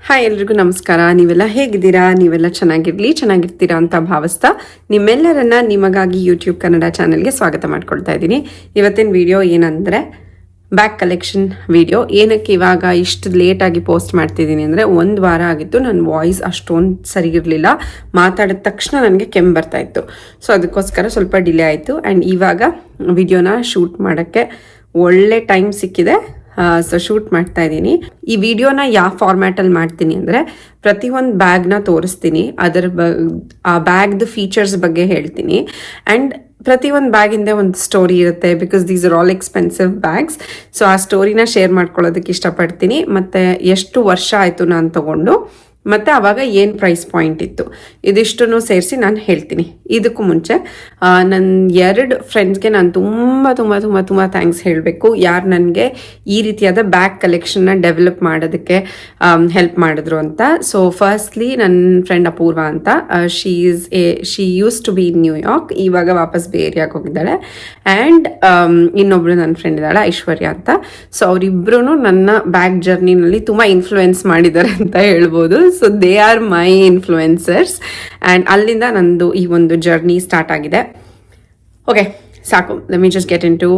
Hi ಎಲ್ರಿಗೂ ನಮಸ್ಕಾರ. ನೀವೆಲ್ಲ ಹೇಗಿದ್ದೀರಾ? ನೀವೆಲ್ಲ ಚೆನ್ನಾಗಿರ್ತೀರಾ ಅಂತ ಭಾವಿಸ್ತಾ ನಿಮ್ಮೆಲ್ಲರನ್ನ ನಿಮಗಾಗಿ ಯೂಟ್ಯೂಬ್ ಕನ್ನಡ ಚಾನೆಲ್ಗೆ ಸ್ವಾಗತ ಮಾಡ್ಕೊಳ್ತಾ ಇದ್ದೀನಿ. ಇವತ್ತಿನ ವಿಡಿಯೋ ಏನಂದರೆ ಬ್ಯಾಗ್ ಕಲೆಕ್ಷನ್ ವಿಡಿಯೋ. ಏನಕ್ಕೆ ಇವಾಗ ಇಷ್ಟು ಲೇಟಾಗಿ ಪೋಸ್ಟ್ ಮಾಡ್ತಿದ್ದೀನಿ ಅಂದರೆ, ಒಂದು ವಾರ ಆಗಿತ್ತು ನನ್ನ ವಾಯ್ಸ್ ಅಷ್ಟೊಂದು ಸರಿಗಿರಲಿಲ್ಲ. ಮಾತಾಡಿದ ತಕ್ಷಣ ನನಗೆ ಕೆಮ್ಮು ಬರ್ತಾ ಇತ್ತು. ಸೊ ಅದಕ್ಕೋಸ್ಕರ ಸ್ವಲ್ಪ ಡಿಲೇ ಆಯಿತು. ಆ್ಯಂಡ್ ಇವಾಗ ವಿಡಿಯೋನ ಶೂಟ್ ಮಾಡೋಕ್ಕೆ ಒಳ್ಳೆ ಟೈಮ್ ಸಿಕ್ಕಿದೆ. ಸೊ ಶೂಟ್ ಮಾಡ್ತಾ ಇದ್ದೀನಿ. ಈ ವಿಡಿಯೋನ ಯಾವ ಫಾರ್ಮ್ಯಾಟಲ್ಲಿ ಮಾಡ್ತೀನಿ ಅಂದರೆ, ಪ್ರತಿಯೊಂದು ಬ್ಯಾಗ್ನ ತೋರಿಸ್ತೀನಿ, ಆ ಬ್ಯಾಗ್ದು ಫೀಚರ್ಸ್ ಬಗ್ಗೆ ಹೇಳ್ತೀನಿ. ಆ್ಯಂಡ್ ಪ್ರತಿಯೊಂದು ಬ್ಯಾಗಿಂದ ಒಂದು ಸ್ಟೋರಿ ಇರುತ್ತೆ, because these are all expensive bags. So ಆ ಸ್ಟೋರಿನ ಶೇರ್ ಮಾಡ್ಕೊಳ್ಳೋದಕ್ಕೆ ಇಷ್ಟಪಡ್ತೀನಿ. ಮತ್ತು ಎಷ್ಟು ವರ್ಷ ಆಯಿತು ನಾನು ತೊಗೊಂಡು, ಮತ್ತು ಆವಾಗ ಏನು ಪ್ರೈಸ್ ಪಾಯಿಂಟ್ ಇತ್ತು, ಇದಿಷ್ಟನ್ನು ಸೇರಿಸಿ ನಾನು ಹೇಳ್ತೀನಿ. ಇದಕ್ಕೂ ಮುಂಚೆ ನನ್ನ 2 ಫ್ರೆಂಡ್ಸ್ಗೆ ನಾನು ತುಂಬ ಥ್ಯಾಂಕ್ಸ್ ಹೇಳಬೇಕು, ಯಾರು ನನಗೆ ಈ ರೀತಿಯಾದ ಬ್ಯಾಗ್ ಕಲೆಕ್ಷನ್ನ ಡೆವಲಪ್ ಮಾಡೋದಕ್ಕೆ ಹೆಲ್ಪ್ ಮಾಡಿದ್ರು ಅಂತ. ಸೊ ಫಸ್ಟ್ಲಿ ನನ್ನ ಫ್ರೆಂಡ್ ಅಪೂರ್ವ ಅಂತ, she used to be in New York, ಇವಾಗ ವಾಪಸ್ ಬೇ ಏರಿಯಾಗೆ ಹೋಗಿದ್ದಾಳೆ. ಆ್ಯಂಡ್ ಇನ್ನೊಬ್ಳು ನನ್ನ ಫ್ರೆಂಡ್ ಇದ್ದಾಳೆ ಐಶ್ವರ್ಯ ಅಂತ. ಸೊ ಅವರಿಬ್ಬರೂ ನನ್ನ ಬ್ಯಾಗ್ ಜರ್ನಿನಲ್ಲಿ ತುಂಬ ಇನ್ಫ್ಲೂಯೆನ್ಸ್ ಮಾಡಿದ್ದಾರೆ ಅಂತ ಹೇಳ್ಬೋದು. So they are my influencers. And ಅಲ್ಲಿಂದ ನಂದು ಈ ಒಂದು ಜರ್ನಿ ಸ್ಟಾರ್ಟ್ ಆಗಿದೆ. ಓಕೆ, ಸಾಕು. Let me just get into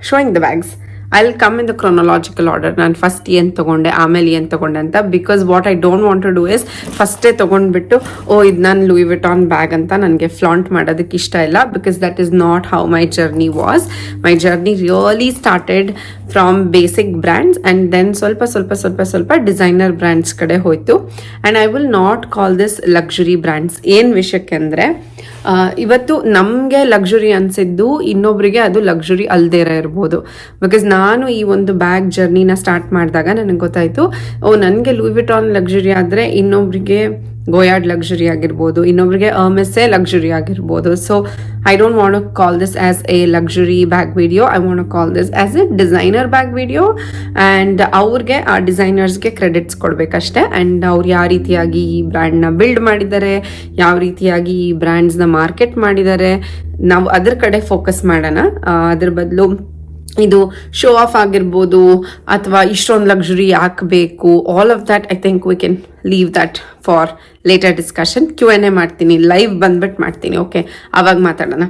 showing the bags. I will come in the chronological order. ನಾನು ಫಸ್ಟ್ ಏನು ತೊಗೊಂಡೆ, ಆಮೇಲೆ ಏನು ತೊಗೊಂಡೆ ಅಂತ. Because what I don't want to do is ಫಸ್ಟೇ ತೊಗೊಂಡ್ಬಿಟ್ಟು ಇದು ನಾನು ಲೂಯಿ ವಿಟಾನ್ ಬ್ಯಾಗ್ ಅಂತ ನನಗೆ ಫ್ಲಾಂಟ್ ಮಾಡೋದಕ್ಕೆ ಇಷ್ಟ ಇಲ್ಲ. Because that is not how my journey was. My journey really started from basic brands and then ಸ್ವಲ್ಪ ಡಿಸೈನರ್ ಬ್ರ್ಯಾಂಡ್ಸ್ ಕಡೆ ಹೋಯಿತು. And I will not call this luxury brands. ಏನು ವಿಷಯಕ್ಕೆ ಅಂದರೆ, ಇವತ್ತು ನಮಗೆ ಲಕ್ಸುರಿ ಅನಿಸಿದ್ದು ಇನ್ನೊಬ್ಬರಿಗೆ ಅದು ಲಕ್ಸುರಿ ಅಲ್ಲದೇ ಇರ್ಬೋದು. ಬಿಕಾಸ್ ನಾನು ಈ ಒಂದು ಬ್ಯಾಗ್ ಜರ್ನಿನ ಸ್ಟಾರ್ಟ್ ಮಾಡಿದಾಗ ನನಗೆ ಗೊತ್ತಾಯಿತು, ನನಗೆ ಲೂಯಿ ವಿಟಾನ್ ಲಕ್ಸುರಿ ಆದರೆ ಇನ್ನೊಬ್ಬರಿಗೆ ಗೋಯಾರ್ಡ್ ಲಕ್ಸುರಿ ಆಗಿರ್ಬೋದು, ಇನ್ನೊಬ್ರಿಗೆ ಹರ್ಮೆಸ್ಸೇ ಲಕ್ಸುರಿ ಆಗಿರ್ಬೋದು. So I don't want to call this as a luxury bag video. I want to call this as a designer bag video. And ಅವ್ರಿಗೆ, ಆ ಡಿಸೈನರ್ಸ್ಗೆ ಕ್ರೆಡಿಟ್ಸ್ ಕೊಡಬೇಕಷ್ಟೆ. ಆ್ಯಂಡ್ ಅವ್ರು ಯಾವ ರೀತಿಯಾಗಿ ಈ ಬ್ರ್ಯಾಂಡ್ನ ಬಿಲ್ಡ್ ಮಾಡಿದ್ದಾರೆ, ಯಾವ ರೀತಿಯಾಗಿ ಈ ಬ್ರ್ಯಾಂಡ್ಸ್ನ ಮಾರ್ಕೆಟ್ ಮಾಡಿದ್ದಾರೆ, ನಾವು ಅದ್ರ ಕಡೆ ಫೋಕಸ್ ಮಾಡೋಣ. ಅದ್ರ ಬದಲು ಇದು ಶೋ ಆಫ್ ಆಗಿರ್ಬೋದು, ಅಥವಾ ಇಷ್ಟೊಂದು ಲಕ್ಸುರಿ ಯಾಕೆ ಬೇಕು, all of that I think we can leave that for later discussion. Q&A ಮಾಡ್ತೀನಿ, ಲೈವ್ ಬಂದ್ಬಿಟ್ಟು ಮಾಡ್ತೀನಿ. ಓಕೆ, ಆವಾಗ ಮಾತಾಡೋಣ.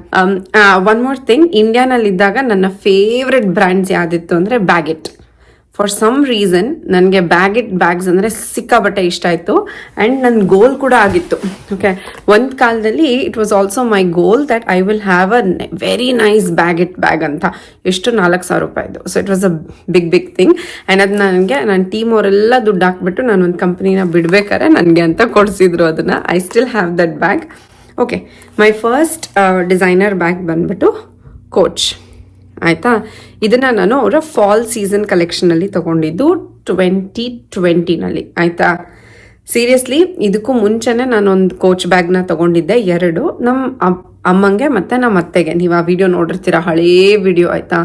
ಒನ್ ಮೋರ್ ಥಿಂಗ್, ಇಂಡಿಯಾನಲ್ಲಿದ್ದಾಗ ನನ್ನ ಫೇವ್ರೆಟ್ ಬ್ರ್ಯಾಂಡ್ಸ್ ಯಾವುದಿತ್ತು ಅಂದರೆ ಬ್ಯಾಗೆಟ್. ಫಾರ್ ಸಮ್ ರೀಸನ್ ನನಗೆ ಬ್ಯಾಗ್ಸ್ ಅಂದರೆ ಸಿಕ್ಕಾಬಟ್ಟೆ ಇಷ್ಟ ಆಯಿತು. ಆ್ಯಂಡ್ ನನ್ನ ಗೋಲ್ ಕೂಡ ಆಗಿತ್ತು. ಓಕೆ, ಒಂದು ಕಾಲದಲ್ಲಿ it was also my goal that I will have a very nice bag ಅಂತ. ಎಷ್ಟು $4,000. So it was a big thing. And ಅದು ನನ್ನ ಟೀಮ್ ಅವರೆಲ್ಲ ದುಡ್ಡು ಹಾಕ್ಬಿಟ್ಟು ನಾನು ಒಂದು ಕಂಪ್ನಿನ ಬಿಡ್ಬೇಕಾದ್ರೆ ನನಗೆ ಅಂತ ಕೊಡಿಸಿದ್ರು ಅದನ್ನು. I still have that bag. Okay, my first designer bag ಬಂದ್ಬಿಟ್ಟು ಕೋಚ್. ಆಯಿತಾ, ಇದನ್ನು ನಾನು ಅವರ ಫಾಲ್ ಸೀಸನ್ ಕಲೆಕ್ಷನಲ್ಲಿ ತೊಗೊಂಡಿದ್ದು 2020ನಲ್ಲಿ. ಆಯಿತಾ, ಸೀರಿಯಸ್ಲಿ ಇದಕ್ಕೂ ಮುಂಚೆನೇ ನಾನೊಂದು ಕೋಚ್ ಬ್ಯಾಗ್ನ ತೊಗೊಂಡಿದ್ದೆ, 2. ನಮ್ಮ ಅಮ್ಮಂಗೆ ಮತ್ತು ನಮ್ಮ ಅತ್ತೆಗೆ. ನೀವು ಆ ವಿಡಿಯೋ ನೋಡಿರ್ತೀರ, ಹಳೇ ವಿಡಿಯೋ. ಆಯಿತಾ,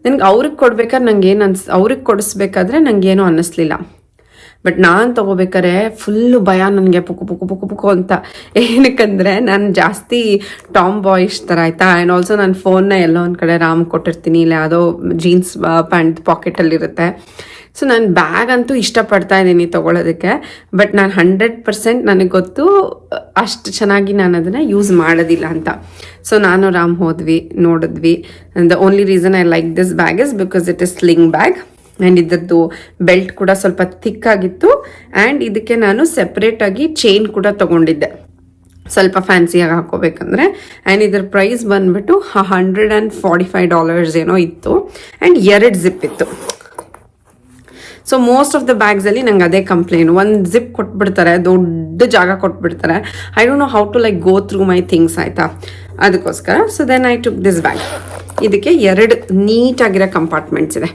ನನಗೆ ಅವ್ರಿಗೆ ಕೊಡ್ಬೇಕಾದ್ರೆ ಅವ್ರಿಗೆ ಕೊಡಿಸ್ಬೇಕಾದ್ರೆ ನನಗೇನು ಅನ್ನಿಸ್ಲಿಲ್ಲ. ಬಟ್ ನಾನು ತೊಗೋಬೇಕಾರೆ ಫುಲ್ಲು ಭಯ ನನಗೆ, ಪುಕ್ಕು ಅಂತ. ಏನಕ್ಕಂದರೆ ನಾನು ಜಾಸ್ತಿ ಟಾಮ್ ಬಾಯ್ಸ್ ಥರ. ಆಯಿತಾ, ಆ್ಯಂಡ್ ಆಲ್ಸೋ ನನ್ನ ಫೋನ್ನ ಎಲ್ಲೋ ಒಂದು ಕಡೆ ರಾಮ್ ಕೊಟ್ಟಿರ್ತೀನಿ, ಇಲ್ಲ ಯಾವುದೋ ಜೀನ್ಸ್ ಪ್ಯಾಂಟ್ ಪಾಕೆಟಲ್ಲಿರುತ್ತೆ. ಸೊ ನಾನು ಬ್ಯಾಗ್ ಅಂತೂ ಇಷ್ಟಪಡ್ತಾ ಇದ್ದೀನಿ ತೊಗೊಳೋದಕ್ಕೆ. ಬಟ್ ನಾನು 100% ನನಗೆ ಗೊತ್ತು ಅಷ್ಟು ಚೆನ್ನಾಗಿ ನಾನು ಅದನ್ನು ಯೂಸ್ ಮಾಡೋದಿಲ್ಲ ಅಂತ. ಸೊ ನಾನು ರಾಮ್ ಹೋದ್ವಿ, ನೋಡಿದ್ವಿ. The only reason I like this bag is because it is sling bag. And ಇದರದ್ದು ಬೆಲ್ಟ್ ಕೂಡ ಸ್ವಲ್ಪ ಥಿಕ್ಕಾಗಿತ್ತು. ಆ್ಯಂಡ್ ಇದಕ್ಕೆ ನಾನು ಸೆಪ್ರೇಟಾಗಿ ಚೈನ್ ಕೂಡ ತೊಗೊಂಡಿದ್ದೆ, ಸ್ವಲ್ಪ ಫ್ಯಾನ್ಸಿಯಾಗಿ ಹಾಕೋಬೇಕಂದ್ರೆ. ಆ್ಯಂಡ್ ಇದ್ರ ಪ್ರೈಸ್ ಬಂದುಬಿಟ್ಟು $145 ಏನೋ ಇತ್ತು. ಆ್ಯಂಡ್ 2 ಜಿಪ್ ಇತ್ತು. ಸೊ ಮೋಸ್ಟ್ ಆಫ್ ದ ಬ್ಯಾಗ್ಸಲ್ಲಿ ನಂಗೆ ಅದೇ ಕಂಪ್ಲೇಂಟ್, ಒಂದು ಜಿಪ್ ಕೊಟ್ಬಿಡ್ತಾರೆ, ದೊಡ್ಡ ಜಾಗ ಕೊಟ್ಬಿಡ್ತಾರೆ. I don't know how to like go through my things. ಆಯಿತಾ, ಅದಕ್ಕೋಸ್ಕರ so then I took this bag. ಇದಕ್ಕೆ 2 ನೀಟಾಗಿರೋ ಕಂಪಾರ್ಟ್ಮೆಂಟ್ಸ್ ಇದೆ.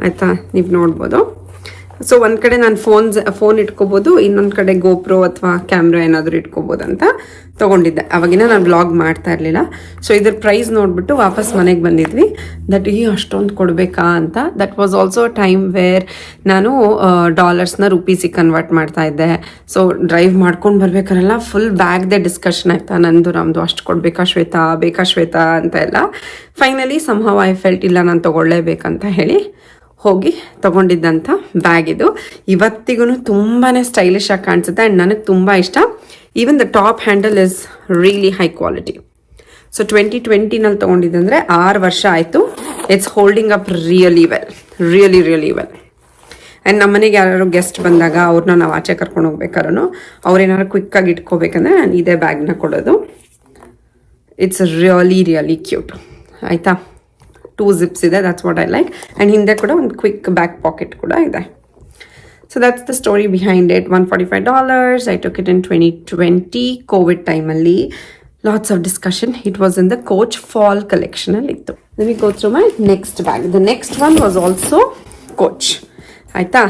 ಆಯಿತಾ, ನೀವು ನೋಡ್ಬೋದು. ಸೊ ಒಂದು ಕಡೆ ನಾನು ಫೋನ್ ಇಟ್ಕೋಬೋದು, ಇನ್ನೊಂದು ಕಡೆ ಗೋಪ್ರೋ ಅಥವಾ ಕ್ಯಾಮ್ರಾ ಏನಾದರೂ ಇಟ್ಕೋಬೋದು ಅಂತ ತೊಗೊಂಡಿದ್ದೆ. ಅವಾಗಿನ ನಾನು ವ್ಲಾಗ್ ಮಾಡ್ತಾ ಇರಲಿಲ್ಲ. ಸೊ ಇದ್ರ ಪ್ರೈಸ್ ನೋಡಿಬಿಟ್ಟು ವಾಪಸ್ ಮನೆಗೆ ಬಂದಿದ್ವಿ. ದಟ್ ಅಷ್ಟೊಂದು ಕೊಡಬೇಕಾ ಅಂತ. That was also a time where ನಾನು ಡಾಲರ್ಸ್ನ ರುಪೀಸಿಗೆ ಕನ್ವರ್ಟ್ ಮಾಡ್ತಾ ಇದ್ದೆ. ಸೊ ಡ್ರೈವ್ ಮಾಡ್ಕೊಂಡು ಬರ್ಬೇಕಾರಲ್ಲ ಫುಲ್ ಬ್ಯಾಗ್ದೇ ಡಿಸ್ಕಷನ್ ಆಯ್ತಾ, ನಮ್ಮದು ಅಷ್ಟು ಕೊಡಬೇಕಾ ಶ್ವೇತಾ ಅಂತ ಎಲ್ಲ. ಫೈನಲಿ ಸಮ್ಹೌ ಐ ಫೆಲ್ಟ್ ಇಲ್ಲ, ನಾನು ತೊಗೊಳ್ಳೇಬೇಕಂತ ಹೇಳಿ ಹೋಗಿ ತೊಗೊಂಡಿದ್ದಂಥ ಬ್ಯಾಗ್ ಇದು. ಇವತ್ತಿಗೂ ತುಂಬಾ ಸ್ಟೈಲಿಶ್ ಆಗಿ ಕಾಣಿಸುತ್ತೆ ಆ್ಯಂಡ್ ನನಗೆ ತುಂಬ ಇಷ್ಟ. Even the top handle is really high quality. So 2020ನಲ್ಲಿ ತೊಗೊಂಡಿದ್ದಂದರೆ 6 ವರ್ಷ ಆಯಿತು. It's holding up really well, really and ನಮ್ಮ ಮನೆಗೆ ಯಾರು ಗೆಸ್ಟ್ ಬಂದಾಗ ಅವ್ರನ್ನ ನಾವು ಆಚೆ ಕರ್ಕೊಂಡು ಹೋಗ್ಬೇಕಾದ್ರೂ ಅವ್ರೇನಾದ್ರು ಕ್ವಿಕ್ಕಾಗಿ ಇಟ್ಕೋಬೇಕಂದ್ರೆ ನಾನು ಇದೇ ಬ್ಯಾಗ್ನ ಕೊಡೋದು. ಇಟ್ಸ್ ರಿಯಲಿ ಕ್ಯೂಟ್ ಆಯಿತಾ. 2 ಜಿಪ್ಸ್ ಇದೆ, that's what I like. And ಹಿಂದೆ ಕೂಡ ಒಂದು ಕ್ವಿಕ್ ಬ್ಯಾಕ್ ಪಾಕೆಟ್ ಕೂಡ ಇದೆ. So that's the story behind it. $145. I took it in 2020 covid ಟೈಮಲ್ಲಿ. Lots of discussion. It was in the Coach fall ಕಲೆಕ್ಷನಲ್ಲಿ ಇತ್ತು. Let me go through my next bag. The next one was also Coach ಆಯಿತಾ.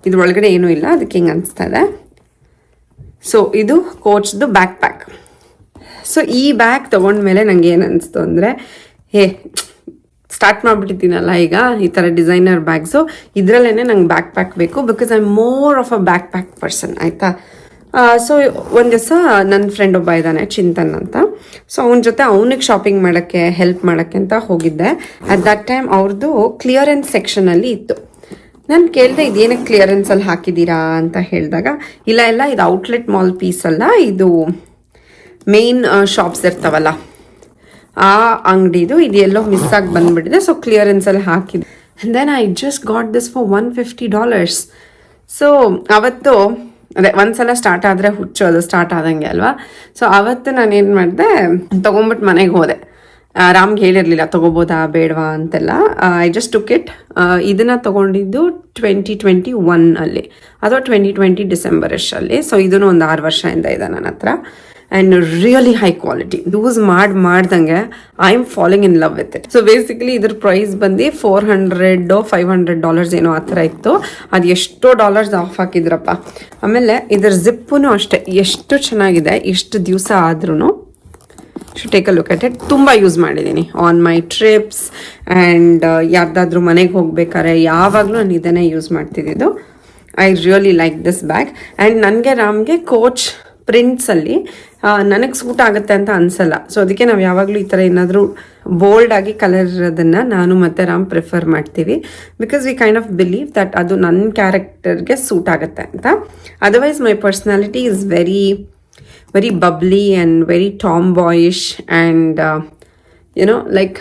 ಇದು ಒಳಗಡೆ ಏನೂ ಇಲ್ಲ, ಅದಕ್ಕೆ ಹಿಂಗೆ ಅನಿಸ್ತಾ ಇದೆ. ಸೊ ಇದು ಕೋಚ್ದು ಬ್ಯಾಕ್ ಪ್ಯಾಕ್. ಸೊ ಈ ಬ್ಯಾಗ್ ತೊಗೊಂಡ್ಮೇಲೆ ನನಗೆ ಏನು ಅನಿಸ್ತು ಅಂದರೆ, ಸ್ಟಾರ್ಟ್ ಮಾಡಿಬಿಟ್ಟಿದ್ದೀನಲ್ಲ ಈಗ ಈ ಥರ ಡಿಸೈನರ್ ಬ್ಯಾಗ್ಸು, ಇದರಲ್ಲೇ ನಂಗೆ ಬ್ಯಾಕ್ ಪ್ಯಾಕ್ ಬೇಕು. Because I am more of a back pack person ಆಯಿತಾ. ಸೊ ಒಂದು ದಿವಸ ನನ್ನ ಫ್ರೆಂಡ್ ಒಬ್ಬ ಇದ್ದಾನೆ ಚಿಂತನ್ ಅಂತ. ಸೊ ಅವನ ಜೊತೆ ಅವನಿಗೆ ಶಾಪಿಂಗ್ ಮಾಡೋಕ್ಕೆ ಹೆಲ್ಪ್ ಮಾಡೋಕ್ಕೆ ಅಂತ ಹೋಗಿದ್ದೆ. ಅಟ್ ದಟ್ ಟೈಮ್ ಅವ್ರದ್ದು ಕ್ಲಿಯರೆನ್ಸ್ ಸೆಕ್ಷನಲ್ಲಿ ಇತ್ತು. ನಾನು ಕೇಳಿದೆ ಇದೇನಕ್ಕೆ ಕ್ಲಿಯರೆನ್ಸಲ್ಲಿ ಹಾಕಿದ್ದೀರಾ ಅಂತ ಹೇಳಿದಾಗ, ಇಲ್ಲ ಇದು ಔಟ್ಲೆಟ್ ಮಾಲ್ ಪೀಸ್ ಅಲ್ಲ, ಇದು ಮೇನ್ ಶಾಪ್ಸ್ ಇರ್ತಾವಲ್ಲ ಆ ಅಂಗಡಿದು, ಇದು ಎಲ್ಲೋ ಮಿಸ್ ಆಗಿ ಬಂದುಬಿಟ್ಟಿದೆ, ಸೊ ಕ್ಲಿಯರೆನ್ಸಲ್ಲಿ ಹಾಕಿದೆ. Then I just got this for $150. So ಅವತ್ತು ಅದೇ ಒಂದ್ಸಲ ಸ್ಟಾರ್ಟ್ ಆದರೆ ಹುಚ್ಚೋದು ಸ್ಟಾರ್ಟ್ ಆದಂಗೆ ಅಲ್ವಾ. ಸೊ ಅವತ್ತು ನಾನು ಏನು ಮಾಡಿದೆ, ತೊಗೊಂಬಿಟ್ಟು ಮನೆಗೆ ಹೋದೆ. ರಾಮ್ಗೆ ಹೇಳಿರಲಿಲ್ಲ ತೊಗೋಬೋದಾ ಬೇಡವಾ ಅಂತೆಲ್ಲ. I just took it. ಇದನ್ನು ತೊಗೊಂಡಿದ್ದು 2021 ಅಲ್ಲಿ ಅಥವಾ 2020 ಡಿಸೆಂಬರಿಶಲ್ಲಿ. ಸೊ ಇದೂ ಒಂದು 6 ವರ್ಷದಿಂದ ಇದೆ ನನ್ನ ಹತ್ರ. And really high quality. Use ಮಾಡ್ದಂಗೆ I am falling in love with it. So basically ಇದ್ರ ಪ್ರೈಸ್ ಬಂದು $400 $500 ಏನೋ ಆ ಥರ ಇತ್ತು. ಅದು ಎಷ್ಟೋ ಡಾಲರ್ಸ್ ಆಫ್ ಹಾಕಿದ್ರಪ್ಪ. ಆಮೇಲೆ ಇದ್ರ ಜಿಪ್ಪೂ ಅಷ್ಟೇ ಎಷ್ಟು ಚೆನ್ನಾಗಿದೆ. ಎಷ್ಟು ದಿವಸ ಆದ್ರೂ should take a look at it. ತುಂಬ ಯೂಸ್ ಮಾಡಿದ್ದೀನಿ ಆನ್ ಮೈ ಟ್ರಿಪ್ಸ್ ಆ್ಯಂಡ್ ಯಾರ್ದಾದ್ರೂ ಮನೆಗೆ ಹೋಗ್ಬೇಕಾದ್ರೆ ಯಾವಾಗಲೂ ನಾನು ಇದನ್ನೇ ಯೂಸ್ ಮಾಡ್ತಿದ್ದು. I really like this bag. And ನನಗೆ ರಾಮ್ಗೆ ಕೋಚ್ ಪ್ರಿಂಟ್ಸಲ್ಲಿ ನನಗೆ ಸೂಟ್ ಆಗುತ್ತೆ ಅಂತ ಅನಿಸಲ್ಲ. ಸೊ ಅದಕ್ಕೆ ನಾವು ಯಾವಾಗಲೂ ಈ ಥರ ಏನಾದರೂ ಬೋಲ್ಡಾಗಿ ಕಲರ್ ಇರೋದನ್ನು ನಾನು ಮತ್ತು ರಾಮ್ ಪ್ರಿಫರ್ ಮಾಡ್ತೀವಿ. Because we kind of believe that ಅದು ನನ್ನ ಕ್ಯಾರೆಕ್ಟರ್ಗೆ ಸೂಟ್ ಆಗುತ್ತೆ ಅಂತ. Otherwise my personality is very bubbly and very tomboyish and like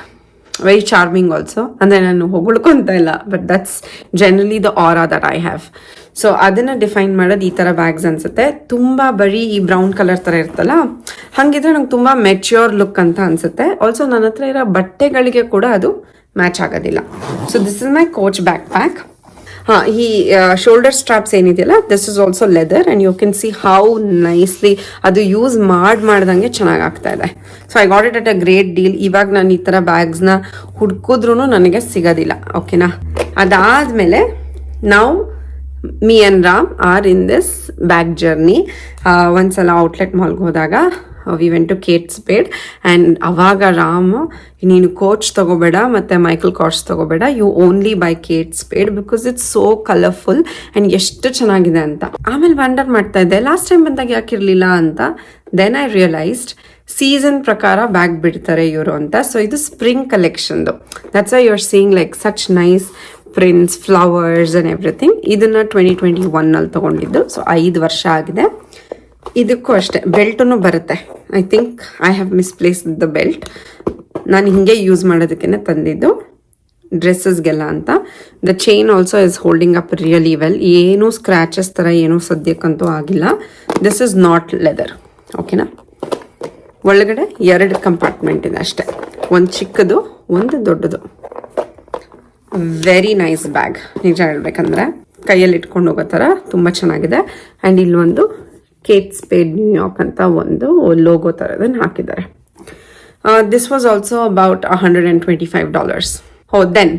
very charming also. ಅಂದರೆ ನಾನು ಹೊಗಳ್ಕೊಂತ ಇಲ್ಲ, but that's generally the aura that I have. So ಅದನ್ನು ಡಿಫೈನ್ ಮಾಡೋದು ಈ ಥರ ಬ್ಯಾಗ್ಸ್ ಅನಿಸುತ್ತೆ. ತುಂಬ ಬರೀ ಈ ಬ್ರೌನ್ ಕಲರ್ ಥರ ಇರ್ತಲ್ಲ, ಹಾಗಿದ್ರೆ ನಂಗೆ ತುಂಬ ಮೆಚ್ಯೂರ್ ಲುಕ್ ಅಂತ ಅನಿಸುತ್ತೆ. ಆಲ್ಸೋ ನನ್ನ ಹತ್ರ ಇರೋ ಬಟ್ಟೆಗಳಿಗೆ ಕೂಡ ಅದು ಮ್ಯಾಚ್ ಆಗೋದಿಲ್ಲ. So this is my Coach backpack. ಈ ಶೋಲ್ಡರ್ ಸ್ಟ್ರಾಪ್ಸ್ ಏನಿದೆಯಲ್ಲ, this is also leather and you can see how nicely ಅದು ಯೂಸ್ ಮಾಡ್ದಂಗೆ ಚೆನ್ನಾಗಿ ಆಗ್ತಾ ಇದೆ. So I got it at a great deal. ಇವಾಗ ನಾನು ಈ ಥರ ಬ್ಯಾಗ್ಸ್ನ ಹುಡ್ಕಿದ್ರೂ ನನಗೆ ಸಿಗೋದಿಲ್ಲ. ಓಕೆನಾ. ಅದಾದಮೇಲೆ ನಾವು me and Ram are in this bag journey. ಒಂದ್ಸಲ ಔಟ್ಲೆಟ್ ಮಾಲ್ಗೆ ಹೋದಾಗ we went to Kate Spade and ಅವಾಗ ರಾಮ್, ನೀನು ಕೋಚ್ ತೊಗೋಬೇಡ ಮತ್ತು ಮೈಕಲ್ ಕಾರ್ಸ್ ತೊಗೋಬೇಡ, you only buy Kate Spade because it's so colourful and ಎಷ್ಟು ಚೆನ್ನಾಗಿದೆ ಅಂತ. ಆಮೇಲೆ ವಂಡರ್ ಮಾಡ್ತಾ ಇದ್ದೆ ಲಾಸ್ಟ್ ಟೈಮ್ ಬಂದಾಗ ಯಾಕಿರಲಿಲ್ಲ ಅಂತ. ದೆನ್ ಐ ರಿಯಲೈಸ್ಡ್ ಸೀಸನ್ ಪ್ರಕಾರ ಬ್ಯಾಗ್ ಬಿಡ್ತಾರೆ ಇವರು ಅಂತ. ಸೊ ಇದು ಸ್ಪ್ರಿಂಗ್ ಕಲೆಕ್ಷನ್ದು. That's why you are seeing like such nice prints, flowers and everything. ಇದನ್ನು 2021 ತೊಗೊಂಡಿದ್ದು. ಸೊ 5 ವರ್ಷ ಆಗಿದೆ. ಇದಕ್ಕೂ ಅಷ್ಟೇ ಬೆಲ್ಟೂ ಬರುತ್ತೆ. I think I have misplaced the belt. ನಾನು ಹಿಂಗೆ ಯೂಸ್ ಮಾಡೋದಕ್ಕೆ ತಂದಿದ್ದು ಡ್ರೆಸ್ಸಸ್ಗೆಲ್ಲ ಅಂತ. The chain also is holding up really well. ಏನೂ ಸ್ಕ್ರ್ಯಾಚಸ್ ಥರ ಏನೂ ಸದ್ಯಕ್ಕಂತೂ ಆಗಿಲ್ಲ. This is not leather. ಓಕೆನಾ. ಒಳಗಡೆ 2 ಕಂಪಾರ್ಟ್ಮೆಂಟ್ ಇದೆ ಅಷ್ಟೇ, ಒಂದು ಚಿಕ್ಕದು ಒಂದು ದೊಡ್ಡದು. ವೆರಿ ನೈಸ್ ಬ್ಯಾಗ್ ನಿಜ ಹೇಳ್ಬೇಕಂದ್ರೆ. ಕೈಯಲ್ಲಿ ಇಟ್ಕೊಂಡು ಹೋಗೋ ಥರ ತುಂಬ ಚೆನ್ನಾಗಿದೆ. ಆ್ಯಂಡ್ ಇಲ್ಲೊಂದು ಕೇಟ್ ಸ್ಪೇಡ್ ನ್ಯೂಯಾರ್ಕ್ ಅಂತ ಒಂದು ಲೋಗೋ ಥರದನ್ನು ಹಾಕಿದ್ದಾರೆ. This was also about $125. Then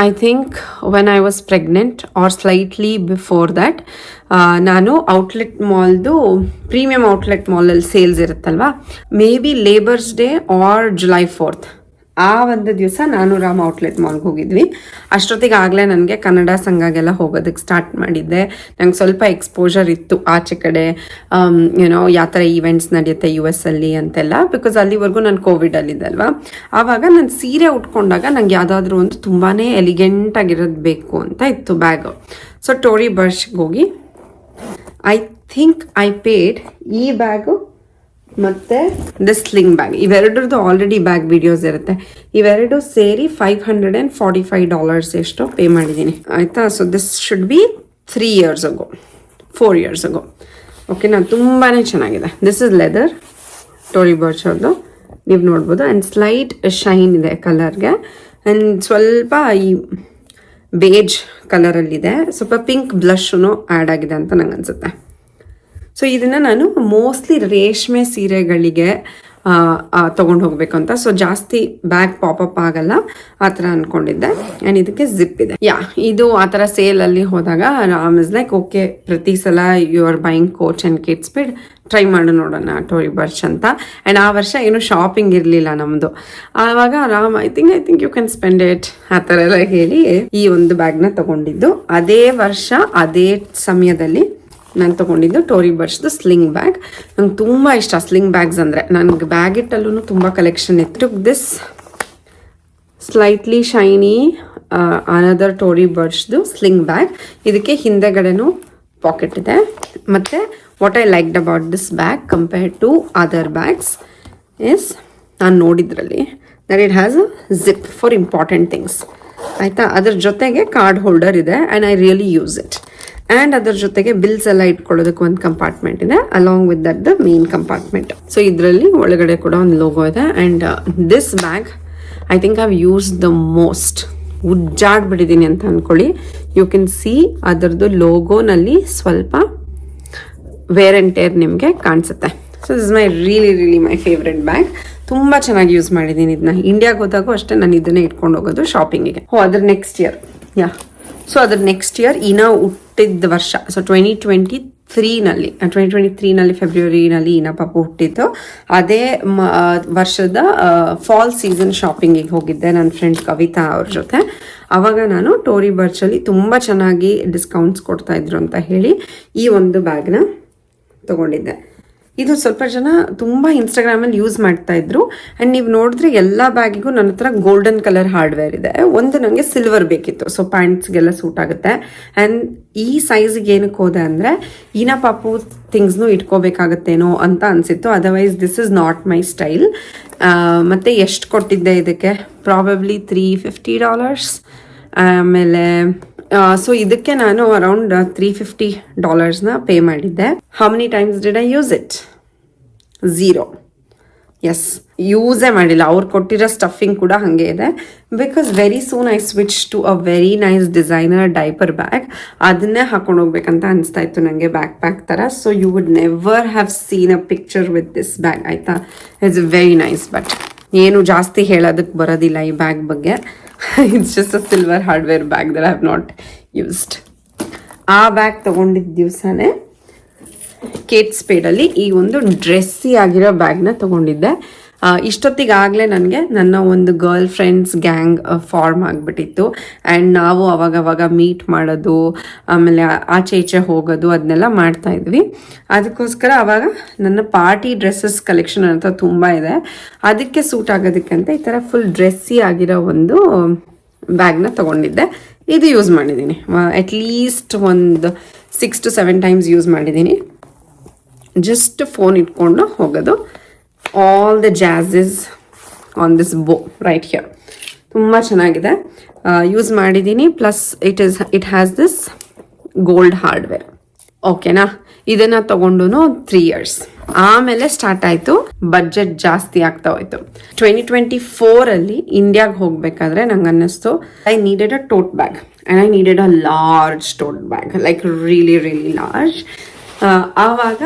I think when I was pregnant or slightly before that, ನಾನು ಔಟ್ಲೆಟ್ ಮಾಲ್ದು ಪ್ರೀಮಿಯಂ ಔಟ್ಲೆಟ್ ಮಾಲಲ್ಲಿ ಸೇಲ್ಸ್ ಇರುತ್ತಲ್ವಾ, maybe labours day or July 4th ಆ ಒಂದು ದಿವಸ ನಾನು ರಾಮ್ ಔಟ್ಲೆಟ್ ಮಾಲ್ಗೆ ಹೋಗಿದ್ವಿ. ಅಷ್ಟೊತ್ತಿಗೆ ಆಗಲೇ ನನಗೆ ಕನ್ನಡ ಸಂಘಗೆಲ್ಲ ಹೋಗೋದಕ್ಕೆ ಸ್ಟಾರ್ಟ್ ಮಾಡಿದ್ದೆ. ನಂಗೆ ಸ್ವಲ್ಪ ಎಕ್ಸ್ಪೋಜರ್ ಇತ್ತು ಆಚೆ ಕಡೆ, ಏನೋ ಯಾವ ಥರ ಈವೆಂಟ್ಸ್ ನಡೆಯುತ್ತೆ US ಅಲ್ಲಿ ಅಂತೆಲ್ಲ. ಬಿಕಾಸ್ ಅಲ್ಲಿವರೆಗೂ ನಾನು ಕೋವಿಡಲ್ಲಿದ್ದೆ ಅಲ್ವಾ. ಆವಾಗ ನಾನು ಸೀರೆ ಉಟ್ಕೊಂಡಾಗ ನಂಗೆ ಯಾವುದಾದ್ರೂ ಒಂದು ತುಂಬಾ ಎಲಿಗೆಂಟಾಗಿರೋದು ಬೇಕು ಅಂತ ಇತ್ತು ಬ್ಯಾಗು. ಸೊ ಟೋರಿ ಬರ್ಷ್ಗೆ ಹೋಗಿ ಐ ಥಿಂಕ್ ಐ ಪೇಡ್ ಈ ಬ್ಯಾಗು ಮತ್ತು ದಿಸ್ ಸ್ಲಿಂಗ್ ಬ್ಯಾಗ್, ಇವೆರಡರದ್ದು ಆಲ್ರೆಡಿ ಬ್ಯಾಗ್ ವಿಡಿಯೋಸ್ ಇರುತ್ತೆ. ಇವೆರಡು ಸೇರಿ $545 ಎಷ್ಟೋ ಪೇ ಮಾಡಿದ್ದೀನಿ ಆಯಿತಾ. So this should be 3 years ago, 4 years ago. Okay, ನಾನು ತುಂಬಾ ಚೆನ್ನಾಗಿದೆ. This is leather, Tory Burch ಅವ್ರದ್ದು, ನೀವು ನೋಡ್ಬೋದು. ಆ್ಯಂಡ್ ಸ್ಲೈಟ್ ಶೈನ್ ಇದೆ ಕಲರ್ಗೆ. ಆ್ಯಂಡ್ ಸ್ವಲ್ಪ ಈ ಬೇಜ್ ಕಲರಲ್ಲಿದೆ, ಸ್ವಲ್ಪ ಪಿಂಕ್ ಬ್ಲಷನು ಆ್ಯಡ್ ಆಗಿದೆ ಅಂತ ನಂಗೆ ಅನಿಸುತ್ತೆ. ಸೊ ಇದನ್ನು ನಾನು ಮೋಸ್ಟ್ಲಿ ರೇಷ್ಮೆ ಸೀರೆಗಳಿಗೆ ತೊಗೊಂಡು ಹೋಗ್ಬೇಕು ಅಂತ. ಸೊ ಜಾಸ್ತಿ ಬ್ಯಾಗ್ ಪಾಪಪ್ ಆಗಲ್ಲ ಆ ಥರ ಅಂದ್ಕೊಂಡಿದ್ದೆ. ಆ್ಯಂಡ್ ಇದಕ್ಕೆ ಜಿಪ್ ಇದೆ. ಇದು ಆ ಥರ ಸೇಲಲ್ಲಿ ಹೋದಾಗ ರಾಮ್ ಇಸ್ ಲೈಕ್ ಓಕೆ, ಪ್ರತಿ ಸಲ you are buying coach and kids bid try ಮಾಡಿ ನೋಡೋಣ ಟೋರಿ ಬರ್ಚ್ ಅಂತ. ಆ್ಯಂಡ್ ಆ ವರ್ಷ ಏನು ಶಾಪಿಂಗ್ ಇರಲಿಲ್ಲ ನಮ್ಮದು. ಆವಾಗ Ram I think you can spend it ಆ ಥರ ಎಲ್ಲ ಹೇಳಿ ಈ ಒಂದು ಬ್ಯಾಗ್ನ ತೊಗೊಂಡಿದ್ದು. ಅದೇ ವರ್ಷ ಅದೇ ಸಮಯದಲ್ಲಿ ನಾನು ತೊಗೊಂಡಿದ್ದು ಟೋರಿ ಬರ್ಚ್ದು ಸ್ಲಿಂಗ್ ಬ್ಯಾಗ್. ನಂಗೆ ತುಂಬ ಇಷ್ಟ ಸ್ಲಿಂಗ್ ಬ್ಯಾಗ್ಸ್ ಅಂದರೆ. ನನಗೆ ಬ್ಯಾಗ್ ಇಟ್ಟಲ್ಲೂ ತುಂಬ ಕಲೆಕ್ಷನ್ ಇತ್ತು. This slightly shiny another Tory ಬರ್ಚ್ದು ಸ್ಲಿಂಗ್ ಬ್ಯಾಗ್. ಇದಕ್ಕೆ ಹಿಂದೆಗಡೆನೂ ಪಾಕೆಟ್ ಇದೆ. ಮತ್ತು what I liked about this bag compared to other bags is, ನಾನು ನೋಡಿದ್ರಲ್ಲಿ that it has a zip for important things ಆಯಿತಾ. ಅದ್ರ ಜೊತೆಗೆ ಕಾರ್ಡ್ ಹೋಲ್ಡರ್ ಇದೆ and I really use it. And ಅದ್ರ ಜೊತೆಗೆ ಬಿಲ್ಸ್ ಎಲ್ಲ ಇಟ್ಕೊಳ್ಳೋದಕ್ಕೆ ಒಂದು ಕಂಪಾರ್ಟ್ಮೆಂಟ್ ಇದೆ along with that the main compartment. So ಇದರಲ್ಲಿ ಒಳಗಡೆ ಕೂಡ ಒಂದು ಲೋಗೋ ಇದೆ. And this bag I think I've use the most. ಉಜ್ಜಾಡ್ಬಿಟ್ಟಿದ್ದೀನಿ ಅಂತ ಅಂದ್ಕೊಳ್ಳಿ. ಯು ಕ್ಯಾನ್ ಸಿ ಅದರದ್ದು ಲೋಗೋನಲ್ಲಿ ಸ್ವಲ್ಪ ವೇರ್ ಆ್ಯಂಡ್ ಟೇರ್ ನಿಮಗೆ ಕಾಣಿಸುತ್ತೆ. So this is my really my favourite bag. ತುಂಬ ಚೆನ್ನಾಗಿ ಯೂಸ್ ಮಾಡಿದ್ದೀನಿ ಇದನ್ನ. ಇಂಡಿಯಾಗೆ ಹೋದಾಗೂ ಅಷ್ಟೇ ನಾನು ಇದನ್ನೇ ಇಟ್ಕೊಂಡು ಹೋಗೋದು ಶಾಪಿಂಗಿಗೆ. ಅದ್ರ ನೆಕ್ಸ್ಟ್ ಇಯರ್ ಸೊ ಅದ್ರ ನೆಕ್ಸ್ಟ್ ಇಯರ್ ಈನಾ ಹುಟ್ಟಿದ ವರ್ಷ. ಸೊ 2023ನಲ್ಲಿ ಫೆಬ್ರವರಿನಲ್ಲಿ ಈನಾ ಪಾಪು ಹುಟ್ಟಿತ್ತು. ಅದೇ ವರ್ಷದ ಫಾಲ್ ಸೀಸನ್ ಶಾಪಿಂಗಿಗೆ ಹೋಗಿದ್ದೆ ನನ್ನ ಫ್ರೆಂಡ್ ಕವಿತಾ ಅವ್ರ ಜೊತೆ. ಆವಾಗ ನಾನು ಟೋರಿ ಬರ್ಚಲ್ಲಿ ತುಂಬ ಚೆನ್ನಾಗಿ ಡಿಸ್ಕೌಂಟ್ಸ್ ಕೊಡ್ತಾ ಇದ್ರು ಅಂತ ಹೇಳಿ ಈ ಒಂದು ಬ್ಯಾಗ್ನ ತೊಗೊಂಡಿದ್ದೆ. ಇದು ಸ್ವಲ್ಪ ಜನ ತುಂಬ ಇನ್ಸ್ಟಾಗ್ರಾಮಲ್ಲಿ ಯೂಸ್ ಮಾಡ್ತಾ ಇದ್ರು. ಆ್ಯಂಡ್ ನೀವು ನೋಡಿದ್ರೆ ಎಲ್ಲ ಬ್ಯಾಗಿಗೂ ನನ್ನ ಹತ್ರ ಗೋಲ್ಡನ್ ಕಲರ್ ಹಾರ್ಡ್ವೇರ್ ಇದೆ. ಒಂದು ನನಗೆ ಸಿಲ್ವರ್ ಬೇಕಿತ್ತು, ಸೊ ಪ್ಯಾಂಟ್ಸ್ಗೆಲ್ಲ ಸೂಟ್ ಆಗುತ್ತೆ. ಆ್ಯಂಡ್ ಈ ಸೈಜಿಗೆ ಏನಕ್ಕೆ ಹೋದೆ ಅಂದರೆ ಈನಾ ಪಾಪು ಥಿಂಗ್ಸ್ನು ಇಟ್ಕೋಬೇಕಾಗತ್ತೇನೋ ಅಂತ ಅನಿಸಿತ್ತು. Otherwise this is not my style. ಮತ್ತು ಎಷ್ಟು ಕೊಟ್ಟಿದ್ದೆ ಇದಕ್ಕೆ? ಪ್ರಾಬಬ್ಲಿ $350. ಆಮೇಲೆ ಸೊ ಇದಕ್ಕೆ ನಾನು ಅರೌಂಡ್ $350 ಪೇ ಮಾಡಿದ್ದೆ. How many times did I use it? 0. Yes, ಯೂಸೇ ಮಾಡಿಲ್ಲ. ಅವ್ರು ಕೊಟ್ಟಿರೋ ಸ್ಟಫಿಂಗ್ ಕೂಡ ಹಾಗೆ ಇದೆ. Because very soon I switch to a very nice designer diaper bag. ಅದನ್ನೇ ಹಾಕೊಂಡು ಹೋಗ್ಬೇಕಂತ ಅನಿಸ್ತಾ ಇತ್ತು ನನಗೆ, ಬ್ಯಾಕ್ ಪ್ಯಾಕ್ ಥರ. So you would never have seen a picture with this bag ಆಯಿತಾ. It's very nice. ಬಟ್ ಏನು ಜಾಸ್ತಿ ಹೇಳೋದಕ್ಕೆ ಬರೋದಿಲ್ಲ ಈ ಬ್ಯಾಗ್ ಬಗ್ಗೆ. It's just a silver hardware bag that I have not used. ಆ ಬ್ಯಾಗ್ ತೊಗೊಂಡಿದ್ದ ದಿವಸನೇ ಕೇಟ್ ಸ್ಪೇಡಲ್ಲಿ ಈ ಒಂದು ಡ್ರೆಸ್ಸಿ ಆಗಿರೋ ಬ್ಯಾಗ್ನ ತೊಗೊಂಡಿದ್ದೆ. ಇಷ್ಟೊತ್ತಿಗಾಗಲೇ ನನಗೆ ನನ್ನ ಒಂದು ಗರ್ಲ್ ಫ್ರೆಂಡ್ಸ್ ಗ್ಯಾಂಗ್ ಫಾರ್ಮ್ ಆಗಿಬಿಟ್ಟಿತ್ತು. ಆ್ಯಂಡ್ ನಾವು ಅವಾಗವಾಗ ಮೀಟ್ ಮಾಡೋದು, ಆಮೇಲೆ ಆಚೆ ಈಚೆ ಹೋಗೋದು ಅದನ್ನೆಲ್ಲ ಮಾಡ್ತಾಯಿದ್ವಿ. ಅದಕ್ಕೋಸ್ಕರ ಆವಾಗ ನನ್ನ ಪಾರ್ಟಿ ಡ್ರೆಸ್ಸಸ್ ಕಲೆಕ್ಷನ್ ಅಂತ ತುಂಬ ಇದೆ. ಅದಕ್ಕೆ ಸೂಟ್ ಆಗೋದಕ್ಕಂತ ಈ ಥರ ಫುಲ್ ಡ್ರೆಸ್ಸಿ ಆಗಿರೋ ಒಂದು ಬ್ಯಾಗ್ನ ತೊಗೊಂಡಿದ್ದೆ. ಇದು ಯೂಸ್ ಮಾಡಿದ್ದೀನಿ ಅಟ್ಲೀಸ್ಟ್ ಒಂದು 6 to 7 ಟೈಮ್ಸ್ ಯೂಸ್ ಮಾಡಿದ್ದೀನಿ. ಜಸ್ಟ್ ಫೋನ್ ಇಟ್ಕೊಂಡು ಹೋಗೋದು. ಆಲ್ ದ ಜಾಝಸ್ ಆನ್ ದಿಸ್ ಬೋ ರೈಟ್ ಹಿಯರ್. ತುಂಬ ಚೆನ್ನಾಗಿದೆ, ಯೂಸ್ ಮಾಡಿದ್ದೀನಿ. Plus it has this gold hardware. ಓಕೆನಾ. ಇದನ್ನು ತೊಗೊಂಡು 3 years ಆಮೇಲೆ ಸ್ಟಾರ್ಟ್ ಆಯಿತು ಬಡ್ಜೆಟ್ ಜಾಸ್ತಿ ಆಗ್ತಾ ಹೋಯ್ತು. 2024ಅಲ್ಲಿ ಇಂಡಿಯಾಗೆ ಹೋಗಬೇಕಾದ್ರೆ ನಂಗೆ ಅನ್ನಿಸ್ತು I needed a tote bag and I needed a large tote bag, like really large. ಆವಾಗ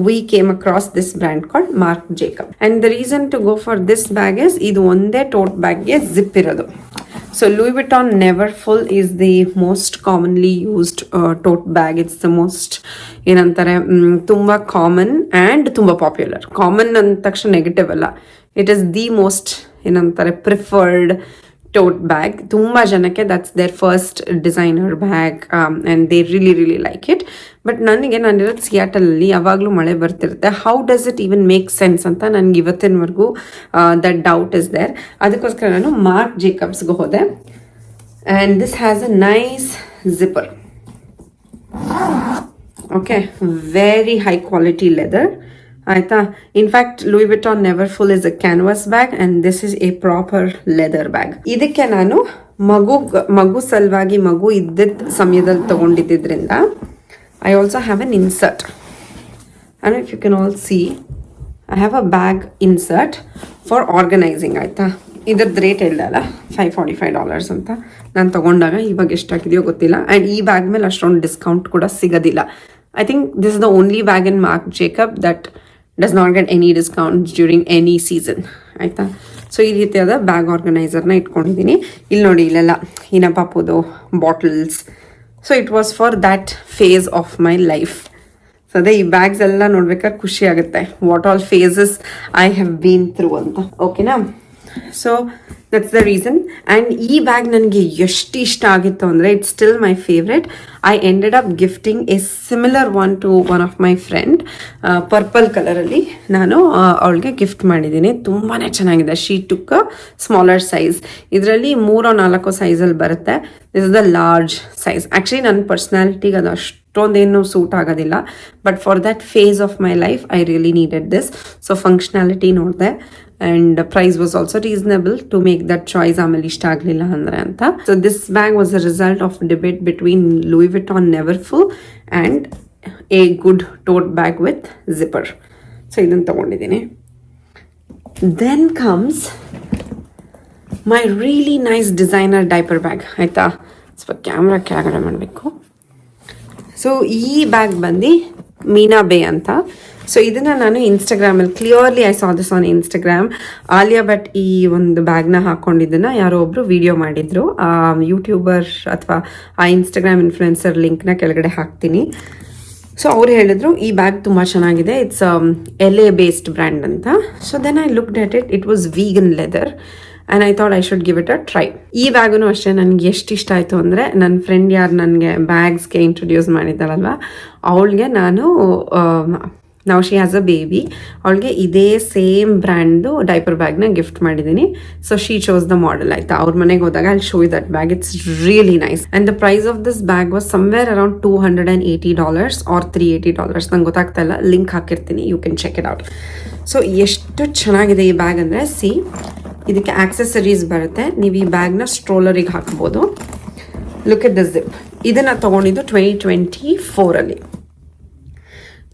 we came across this brand called Marc Jacob. And the reason to go for this bag is ಇದು ಒಂದೇ tote ಬ್ಯಾಗ್ಗೆ zip ಇರೋದು. So Louis Vuitton Neverfull is the most commonly used tote bag. It's the most ಏನಂತಾರೆ, ತುಂಬ common and ತುಂಬ popular. Common ಅಂದ ತಕ್ಷಣ negative ಅಲ್ಲ, ಇಟ್ ಈಸ್ ದಿ ಮೋಸ್ಟ್ ಏನಂತಾರೆ ಪ್ರಿಫರ್ಡ್ ಟೋಟ್ ಬ್ಯಾಗ್. ತುಂಬ ಜನಕ್ಕೆ that's their first designer bag and they really like it. But ನನಗೆ ನಾನಿರೋದು ಸಿಯಾಟಲಲ್ಲಿ ಯಾವಾಗಲೂ ಮಳೆ ಬರ್ತಿರುತ್ತೆ. How does it even make sense ಅಂತ ನನಗೆ ಇವತ್ತಿನವರೆಗೂ ದಟ್ ಡೌಟ್ ಇಸ್ ದೇರ್. ಅದಕ್ಕೋಸ್ಕರ ನಾನು ಮಾರ್ಕ್ ಜೇಕಬ್ಸ್ಗೆ ಹೋದೆ. And this has a nice zipper. Okay, very high quality leather ಆಯಿತಾ. In fact Louis Vuitton Neverfull is a canvas bag and this is a proper leather bag. ಇದಕ್ಕೆ ನಾನು ಮಗು ಸಲುವಾಗಿ ಮಗು ಇದ್ದಿದ್ದ ಸಮಯದಲ್ಲಿ ತೊಗೊಂಡಿದ್ದರಿಂದ I also have an insert. And if you can all see I have a bag insert for organising ಆಯಿತಾ. ಇದ್ರದ್ದು ರೇಟ್ ಹೇಳಿದಲ್ಲ $545 ಅಂತ. ನಾನು ತೊಗೊಂಡಾಗ ಇವಾಗ ಎಷ್ಟಾಗಿದೆಯೋ ಗೊತ್ತಿಲ್ಲ. ಆ್ಯಂಡ್ ಈ ಬ್ಯಾಗ್ ಮೇಲೆ ಅಷ್ಟೊಂದು ಡಿಸ್ಕೌಂಟ್ ಕೂಡ ಸಿಗೋದಿಲ್ಲ. I think this is the only bag in Marc Jacob that does not get any discounts during any season ಆಯಿತಾ. ಸೊ ಈ ರೀತಿಯಾದ ಬ್ಯಾಗ್ ಆರ್ಗನೈಸರ್ನ ಇಟ್ಕೊಂಡಿದ್ದೀನಿ. ಇಲ್ಲಿ ನೋಡಿ, ಇಲ್ಲೆಲ್ಲ ಇನ ಪಾಪುದು bottles. So it was for that phase of my life. So ಅದೇ ಈ ಬ್ಯಾಗ್ಸ್ ಎಲ್ಲ ನೋಡ್ಬೇಕಾದ್ರೆ ಖುಷಿ ಆಗುತ್ತೆ, what all phases I have been through ಅಂತ. ಓಕೆನಾ. So that's the reason. And ಈ ಬ್ಯಾಗ್ ನನಗೆ ಎಷ್ಟು ಇಷ್ಟ ಆಗಿತ್ತು ಅಂದರೆ it's still my favourite. I ended up gifting a similar one to one of my friend. Purple ಕಲರಲ್ಲಿ ನಾನು ಅವಳಿಗೆ ಗಿಫ್ಟ್ ಮಾಡಿದ್ದೀನಿ. ತುಂಬಾ ಚೆನ್ನಾಗಿದೆ. ಶೀ ಟುಕ್ ಅ ಸ್ಮಾಲರ್ ಸೈಜ್. ಇದರಲ್ಲಿ 3-4 ಸೈಜಲ್ಲಿ ಬರುತ್ತೆ. This is the large size. Actually ನನ್ನ ಪರ್ಸ್ನಾಲಿಟಿಗೆ ಅದು ಅಷ್ಟೊಂದೇನು ಸೂಟ್ ಆಗೋದಿಲ್ಲ. But for that phase of my life I really needed this. So functionality ನೋಡಿದೆ. And price was also reasonable to make that choice. ಆಮೇಲೆ ಇಷ್ಟ ಆಗಲಿಲ್ಲ ಅಂದರೆ ಅಂತ. So this bag was a result of debate between Louis Vuitton Neverfull and a good tote bag with zipper. So ಇದನ್ನು ತೊಗೊಂಡಿದ್ದೀನಿ. Then comes my really nice designer diaper bag ಆಯಿತಾ. ಸ್ವಲ್ಪ camera ಕೆಳಗಡೆ ಮಾಡಬೇಕು. ಸೊ ಈ ಬ್ಯಾಗ್ ಬಂದು ಮೀನಾ ಬೇ ಅಂತ. ಸೊ ಇದನ್ನು ನಾನು ಇನ್ಸ್ಟಾಗ್ರಾಮಲ್ಲಿ clearly I saw this on Instagram. Alia Bhatt ಈ ಒಂದು ಬ್ಯಾಗ್ನ ಹಾಕ್ಕೊಂಡಿದ್ದನ್ನು ಯಾರೋ ಒಬ್ಬರು ವಿಡಿಯೋ ಮಾಡಿದರು. ಯೂಟ್ಯೂಬರ್ ಅಥವಾ ಆ ಇನ್ಸ್ಟಾಗ್ರಾಮ್ ಇನ್ಫ್ಲುಯೆನ್ಸರ್ ಲಿಂಕ್ನ ಕೆಳಗಡೆ ಹಾಕ್ತೀನಿ. ಸೊ ಅವ್ರು ಹೇಳಿದ್ರು ಈ ಬ್ಯಾಗ್ ತುಂಬ ಚೆನ್ನಾಗಿದೆ, ಇಟ್ಸ್ LA ಬೇಸ್ಡ್ ಬ್ರ್ಯಾಂಡ್ ಅಂತ. So then I looked at it. It was vegan leather and I thought I should give it a try. ಈ ಬ್ಯಾಗೂ ಅಷ್ಟೇ ನನಗೆ ಎಷ್ಟು ಇಷ್ಟ ಆಯಿತು ಅಂದರೆ, ನನ್ನ ಫ್ರೆಂಡ್ ಯಾರು ನನಗೆ ಬ್ಯಾಗ್ಸ್ಗೆ ಇಂಟ್ರೊಡ್ಯೂಸ್ ಮಾಡಿದ್ದಾಳಲ್ವ, ಅವಳಿಗೆ ನಾನು ನಾವು ಶಿ ಹ್ಯಾಸ್ ಅ ಬೇಬಿ, ಅವಳಿಗೆ ಇದೇ ಸೇಮ್ ಬ್ರ್ಯಾಂಡು ಡೈಪರ್ ಬ್ಯಾಗ್ನ ಗಿಫ್ಟ್ ಮಾಡಿದ್ದೀನಿ. So she chose the model ಆಯಿತಾ. ಅವ್ರ ಮನೆಗೆ ಹೋದಾಗ ಅಲ್ಲಿ show that bag. It's really nice. And the price of this bag was somewhere around $280 or $380. ನಂಗೆ ಗೊತ್ತಾಗ್ತಾ ಇಲ್ಲ, ಲಿಂಕ್ ಹಾಕಿರ್ತೀನಿ, you can check it out. So ಎಷ್ಟು ಚೆನ್ನಾಗಿದೆ ಈ ಬ್ಯಾಗ್ ಅಂದರೆ, ಸಿ ಇದಕ್ಕೆ ಆಕ್ಸೆಸರೀಸ್ ಬರುತ್ತೆ. ನೀವು ಈ ಬ್ಯಾಗ್ನ ಸ್ಟ್ರೋಲರಿಗೆ ಹಾಕ್ಬೋದು. Look at the zip. ಇದನ್ನು ತೊಗೊಂಡಿದ್ದು 2024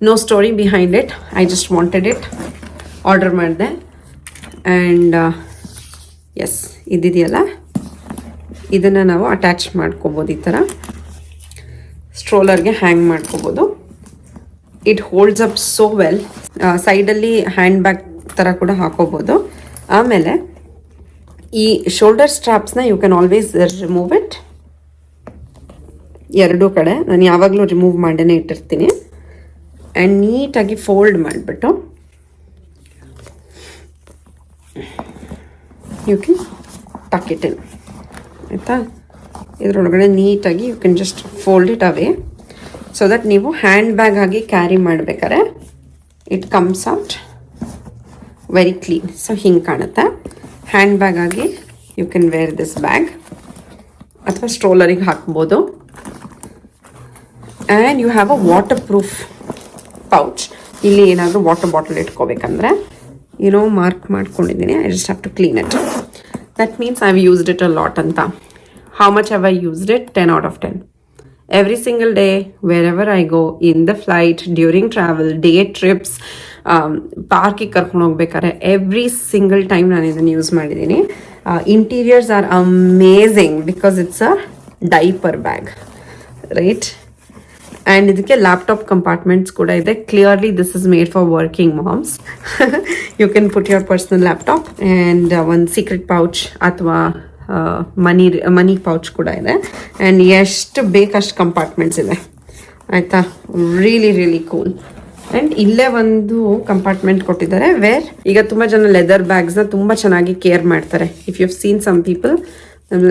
no story behind it. I just wanted it, order ಮಾಡಿದೆ. ಆ್ಯಂಡ್ ಎಸ್, ಇದಿದೆಯಲ್ಲ, ಇದನ್ನು ನಾವು ಅಟ್ಯಾಚ್ ಮಾಡ್ಕೋಬೋದು. ಈ ಥರ ಸ್ಟ್ರೋಲರ್ಗೆ ಹ್ಯಾಂಗ್ ಮಾಡ್ಕೋಬೋದು. It holds up so well. ಸೈಡಲ್ಲಿ ಹ್ಯಾಂಡ್ ಬ್ಯಾಗ್ ಥರ ಕೂಡ ಹಾಕೋಬೋದು. ಆಮೇಲೆ ಈ ಶೋಲ್ಡರ್ ಸ್ಟ್ರಾಪ್ಸ್ನ you can always remove it. ಎರಡೂ ಕಡೆ ನಾನು ಯಾವಾಗಲೂ ರಿಮೂವ್ ಮಾಡೇ ಇಟ್ಟಿರ್ತೀನಿ. ಆ್ಯಂಡ್ ನೀಟಾಗಿ ಫೋಲ್ಡ್ ಮಾಡಿಬಿಟ್ಟು you can tuck it in ಆಯಿತಾ. ಇದರೊಳಗಡೆ ನೀಟಾಗಿ you can just fold it away so that ನೀವು ಹ್ಯಾಂಡ್ ಬ್ಯಾಗ್ ಆಗಿ ಕ್ಯಾರಿ ಮಾಡಬೇಕಾದ್ರೆ it comes out very clean. So ಹಿಂಗೆ ಕಾಣುತ್ತೆ. ಹ್ಯಾಂಡ್ ಬ್ಯಾಗ್ ಆಗಿ you can wear this bag ಅಥವಾ ಸ್ಟ್ರೋಲರಿಗೆ ಹಾಕ್ಬೋದು. And you have a waterproof pouch. ಇಲ್ಲಿ ಏನಾದರೂ ವಾಟರ್ ಬಾಟಲ್ ಇಟ್ಕೋಬೇಕಂದ್ರೆ ಮಾರ್ಕ್ ಮಾಡ್ಕೊಂಡಿದ್ದೀನಿ. I just have to clean it. That means I have used it a lot ಅಂತ. How much have I used it? 10 out of 10. Every single day, wherever I go, in the flight, during travel, day trips, ಪಾರ್ಕಿಗೆ ಕರ್ಕೊಂಡು ಹೋಗ್ಬೇಕಾದ್ರೆ every single time ನಾನು ಇದನ್ನು use ಮಾಡಿದ್ದೀನಿ. Interiors are amazing because it's a diaper bag, right? And ಇದಕ್ಕೆ laptop compartments ಕೂಡ ಇದೆ. Clearly this is made for working moms. You can put your personal laptop and ಒಂದು ಸೀಕ್ರೆಟ್ ಪೌಚ್ ಅಥವಾ money pouch ಕೂಡ ಇದೆ. And ಎಷ್ಟು ಬೇಕಷ್ಟು compartments ಇದೆ ಆಯಿತಾ. Really cool. ಆ್ಯಂಡ್ ಇಲ್ಲೇ ಒಂದು ಕಂಪಾರ್ಟ್ಮೆಂಟ್ ಕೊಟ್ಟಿದ್ದಾರೆ ವೇರ್ ಈಗ ತುಂಬ ಜನ ಲೆದರ್ ಬ್ಯಾಗ್ಸ್ನ ತುಂಬ ಚೆನ್ನಾಗಿ ಕೇರ್ ಮಾಡ್ತಾರೆ. If you seen some people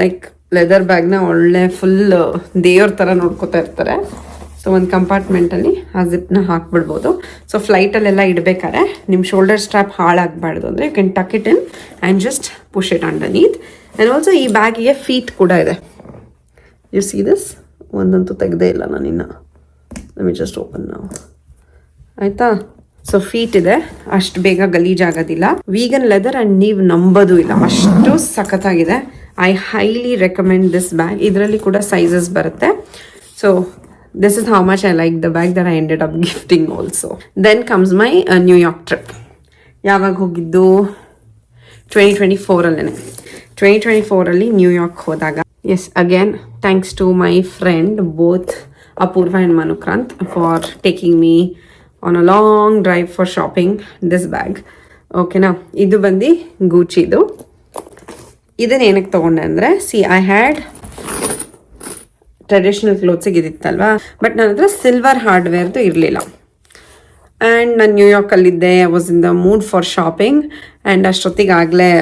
like leather ಬ್ಯಾಗ್ನ ಒಳ್ಳೆ ಫುಲ್ ದೇವ್ರ ಥರ ನೋಡ್ಕೋತಾ ಇರ್ತಾರೆ. ಸೊ ಒಂದು ಕಂಪಾರ್ಟ್ಮೆಂಟಲ್ಲಿ ಆ ಜಿಪ್ನ ಹಾಕ್ಬಿಡ್ಬೋದು. ಸೊ ಫ್ಲೈಟಲ್ಲೆಲ್ಲ ಇಡಬೇಕಾದ್ರೆ ನಿಮ್ಮ ಶೋಲ್ಡರ್ ಸ್ಟ್ರಾಪ್ ಹಾಳಾಗಬಾರ್ದು ಅಂದರೆ you can tuck it in and just push it ಅಂಡರ್ನೀತ್. And also ಈ ಬ್ಯಾಗಿಗೆ ಫೀಟ್ ಕೂಡ ಇದೆ. ಯು ಸಿ ದಿಸ್ ಒಂದಂತೂ ತೆಗೆದೇ ಇಲ್ಲ ನಾನಿನ್ನು. ಲೆಟ್ ಮಿ ಜಸ್ಟ್ ಓಪನ್ ನಾವು. ಆಯಿತಾ? ಸೊ ಫೀಟ್ ಇದೆ, ಅಷ್ಟು ಬೇಗ ಗಲೀಜಾಗೋದಿಲ್ಲ. ವೀಗನ್ ಲೆದರ್ ಆ್ಯಂಡ್ ನೀವು ನಂಬೋದು ಇಲ್ಲ, ಅಷ್ಟು ಸಖತ್ತಾಗಿದೆ. I highly recommend this bag. ಇದರಲ್ಲಿ ಕೂಡ ಸೈಜಸ್ ಬರುತ್ತೆ. So this is how much I like the bag that I ended up gifting also. Then comes my New York trip. ಯಾವಾಗ ಹೋಗಿದ್ದು? 2024 ಅಲ್ಲೇನೆ. 2024 ಅಲ್ಲಿ ನ್ಯೂಯಾರ್ಕ್ ಹೋದಾಗ, yes again thanks to my friend both Apoorva and Manukranth for taking me on a long drive for shopping this bag. ಓಕೆನಾ? ಇದು ಬಂದು ಗೂಚಿದು. ಇದನ್ನ ಏನಕ್ಕೆ ತೊಗೊಂಡೆ ಅಂದರೆ, ಐ ಹ್ಯಾಡ್ ಟ್ರೆಡಿಷ್ನಲ್ ಕ್ಲೋತ್ಸಿಗೆ ಇದಿತ್ತಲ್ವಾ, ಬಟ್ ನನ್ನ ಹತ್ರ ಸಿಲ್ವರ್ ಹಾರ್ಡ್ವೇರ್ದು ಇರಲಿಲ್ಲ. ಆ್ಯಂಡ್ ನಾನು ನ್ಯೂಯಾರ್ಕಲ್ಲಿದ್ದೆ. I was in the mood for shopping. And ಅಷ್ಟೊತ್ತಿಗಾಗಲೇ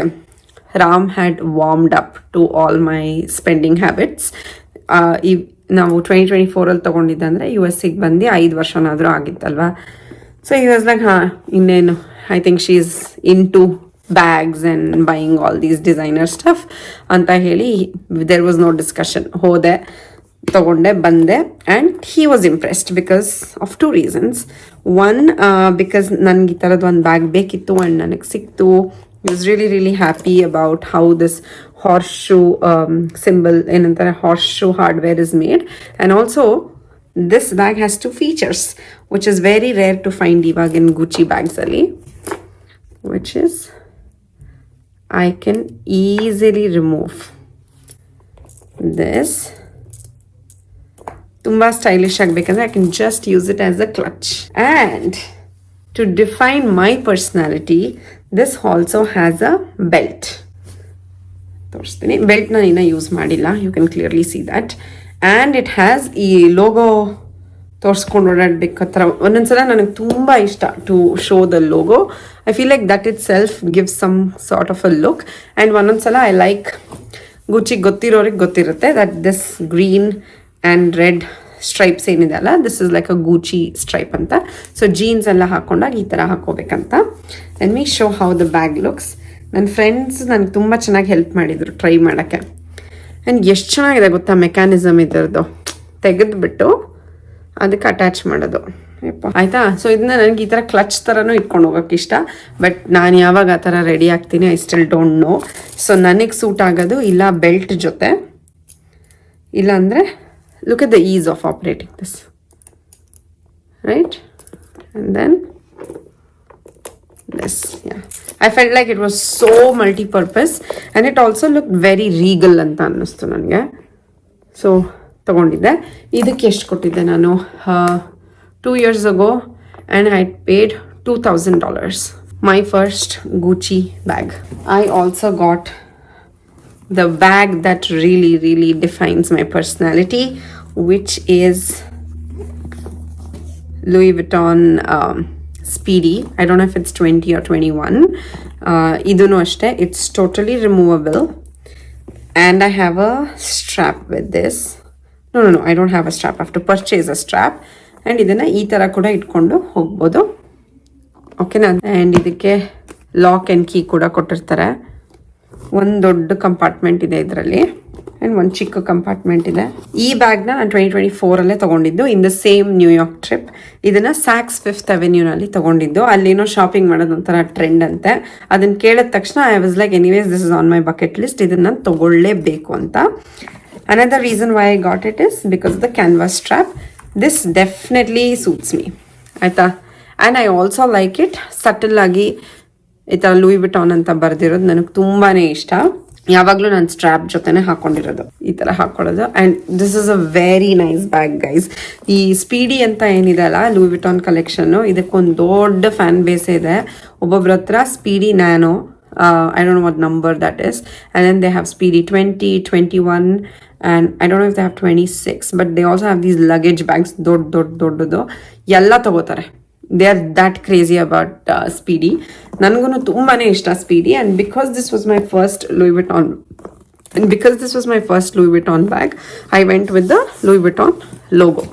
Ram had warmed up to all my spending habits. ಈ ನಾವು 2024 ತೊಗೊಂಡಿದ್ದೆ ಅಂದರೆ US ಬಂದು 5 ವರ್ಷನಾದರೂ ಆಗಿತ್ತಲ್ವಾ. ಸೊ ಈ ವಾಸ್ ಲೈಕ್ ಇನ್ನೇನು, I think she is into bags and buying all these designer stuff ಅಂತ ಹೇಳಿ ದೇರ್ ವಾಸ್ ನೋ ಡಿಸ್ಕಷನ್. ಹೋದೆ, ತಗೊಂಡೆ, ಬಂದೆ. And he was impressed because of 2 reasons. One, because ನನಗೆ ಈ ಥರದ್ದು ಒಂದು ಬ್ಯಾಗ್ ಬೇಕಿತ್ತು ಆ್ಯಂಡ್ ನನಗೆ ಸಿಕ್ತು. he was really really happy about how this horseshoe symbol ಏನಂತಾರೆ horseshoe hardware is made. And also this bag has 2 features which is very rare to find ಇವಾಗ in Gucci bags ಅಲ್ಲಿ, which is I can easily remove this. ತುಂಬ stylish ಆಗಬೇಕಂದ್ರೆ I can just use it as a clutch. And to define my personality, this also has a belt. ತೋರಿಸ್ತೀನಿ. Belt ನಾನು ಇನ್ನೂ use ಮಾಡಿಲ್ಲ, you can clearly see that. And it has ಈ logo ತೋರಿಸ್ಕೊಂಡು ಓಡಾಡಬೇಕು ಆ ಥರ. ಒಂದೊಂದ್ಸಲ ನನಗೆ ತುಂಬ ಇಷ್ಟ to show the logo. I feel like that itself gives some sort of a look. And ಒಂದೊಂದ್ಸಲ ಐ ಲೈಕ್, ಗುಚಿಗೆ ಗೊತ್ತಿರೋರಿಗೆ ಗೊತ್ತಿರುತ್ತೆ that this green and red stripes ಏನಿದೆ ಅಲ್ಲ, this is like a Gucci stripe ಅಂತ. So jeans ಎಲ್ಲ ಹಾಕೊಂಡಾಗ ಈ ಥರ ಹಾಕೋಬೇಕಂತ. Let me show how the bag looks. ನನ್ನ ಫ್ರೆಂಡ್ಸ್ ನನಗೆ ತುಂಬ ಚೆನ್ನಾಗಿ ಹೆಲ್ಪ್ ಮಾಡಿದರು ಟ್ರೈ ಮಾಡೋಕ್ಕೆ. ಆ್ಯಂಡ್ ಎಷ್ಟು ಚೆನ್ನಾಗಿದೆ ಗೊತ್ತಾ ಮೆಕ್ಯಾನಿಸಮ್ ಇದರದ್ದು, ತೆಗೆದುಬಿಟ್ಟು ಅದಕ್ಕೆ ಅಟ್ಯಾಚ್ ಮಾಡೋದು. ಆಯಿತಾ? ಸೊ ಇದನ್ನ ನನಗೆ ಈ ಥರ ಕ್ಲಚ್ ಥರನೂ ಇಟ್ಕೊಂಡು ಹೋಗೋಕ್ಕೆ ಇಷ್ಟ. ಬಟ್ ನಾನು ಯಾವಾಗ ಆ ಥರ ರೆಡಿ ಆಗ್ತೀನಿ I still don't know. So ನನಗೆ ಸೂಟ್ ಆಗೋದು ಇಲ್ಲ ಬೆಲ್ಟ್ ಜೊತೆ, ಇಲ್ಲ ಅಂದರೆ look at the ease of operating this, right? And then this, yeah, I felt like it was so multi-purpose and it also looked very regal anta annistu nange. So ತಗೊಂಡಿದ್ದೆ. ಇದಕ್ಕೆ ಎಷ್ಟು ಕೊಟ್ಟಿದ್ದೆ ನಾನು 2 years ago and I paid $2,000. My first Gucci bag. I also got the bag that really really defines my personality, which is Louis Vuitton Speedy. I don't know if it's 20 or 21. Idunu ashte, it's totally removable and I have a strap with this. No, I don't have a strap. I have to purchase a strap. And idana ee tara kuda itkondo hogbodu. Okay na? And idakke lock and key kuda ಕೊಟ್ಟಿರ್ತಾರೆ. ಒಂದು ದೊಡ್ಡ compartment ಇದೆ ಇದರಲ್ಲಿ and ಒಂದು ಚಿಕ್ಕ compartment ಇದೆ. ಈ ಬ್ಯಾಗ್ನ ನಾನು 2024 ತೊಗೊಂಡಿದ್ದು in the same New York trip. ಇದನ್ನು ಸ್ಯಾಕ್ಸ್ 5th Avenueನಲ್ಲಿ ತೊಗೊಂಡಿದ್ದು. ಅಲ್ಲೇನೋ ಶಾಪಿಂಗ್ ಮಾಡೋದು ಒಂಥರ ಟ್ರೆಂಡ್ ಅಂತೆ. ಅದನ್ನು ಕೇಳಿದ ತಕ್ಷಣ I was like anyways this is on my bucket list, ಇದನ್ನು ನಾನು ತೊಗೊಳ್ಳೇಬೇಕು ಅಂತ. Another reason why I got it is because the canvas strap. This definitely suits me, ಆಯಿತಾ? And I also like it subtle ಆಗಿ ಈ ಥರ Louis Vuitton ಅಂತ ಬರ್ದಿರೋದು ನನಗೆ ತುಂಬಾ ಇಷ್ಟ. ಯಾವಾಗಲೂ ನಾನು ಸ್ಟ್ರಾಪ್ ಜೊತೆನೇ ಹಾಕೊಂಡಿರೋದು, ಈ ಥರ ಹಾಕೊಳ್ಳೋದು. And this is a very nice bag guys. ಈ ಸ್ಪೀಡಿ ಅಂತ ಏನಿದೆ ಅಲ್ಲ ಲೂಯಿ ವಿಟಾನ್ ಕಲೆಕ್ಷನ್ನು, ಇದಕ್ಕೊಂದು ದೊಡ್ಡ ಫ್ಯಾನ್ ಬೇಸ್ ಇದೆ. ಒಬ್ಬೊಬ್ರ ಹತ್ರ speedy nano, I don't know what number that is, and then they have Speedy 20, 21 and I don't know if they have 26, but they also have these luggage bags ದೊಡ್ಡದು ಎಲ್ಲ ತಗೋತಾರೆ. They are that crazy about Speedy. ನನಗೂ ತುಂಬಾ ಇಷ್ಟ Speedy. And because this was my first Louis Vuitton bag, I went with the Louis Vuitton logo.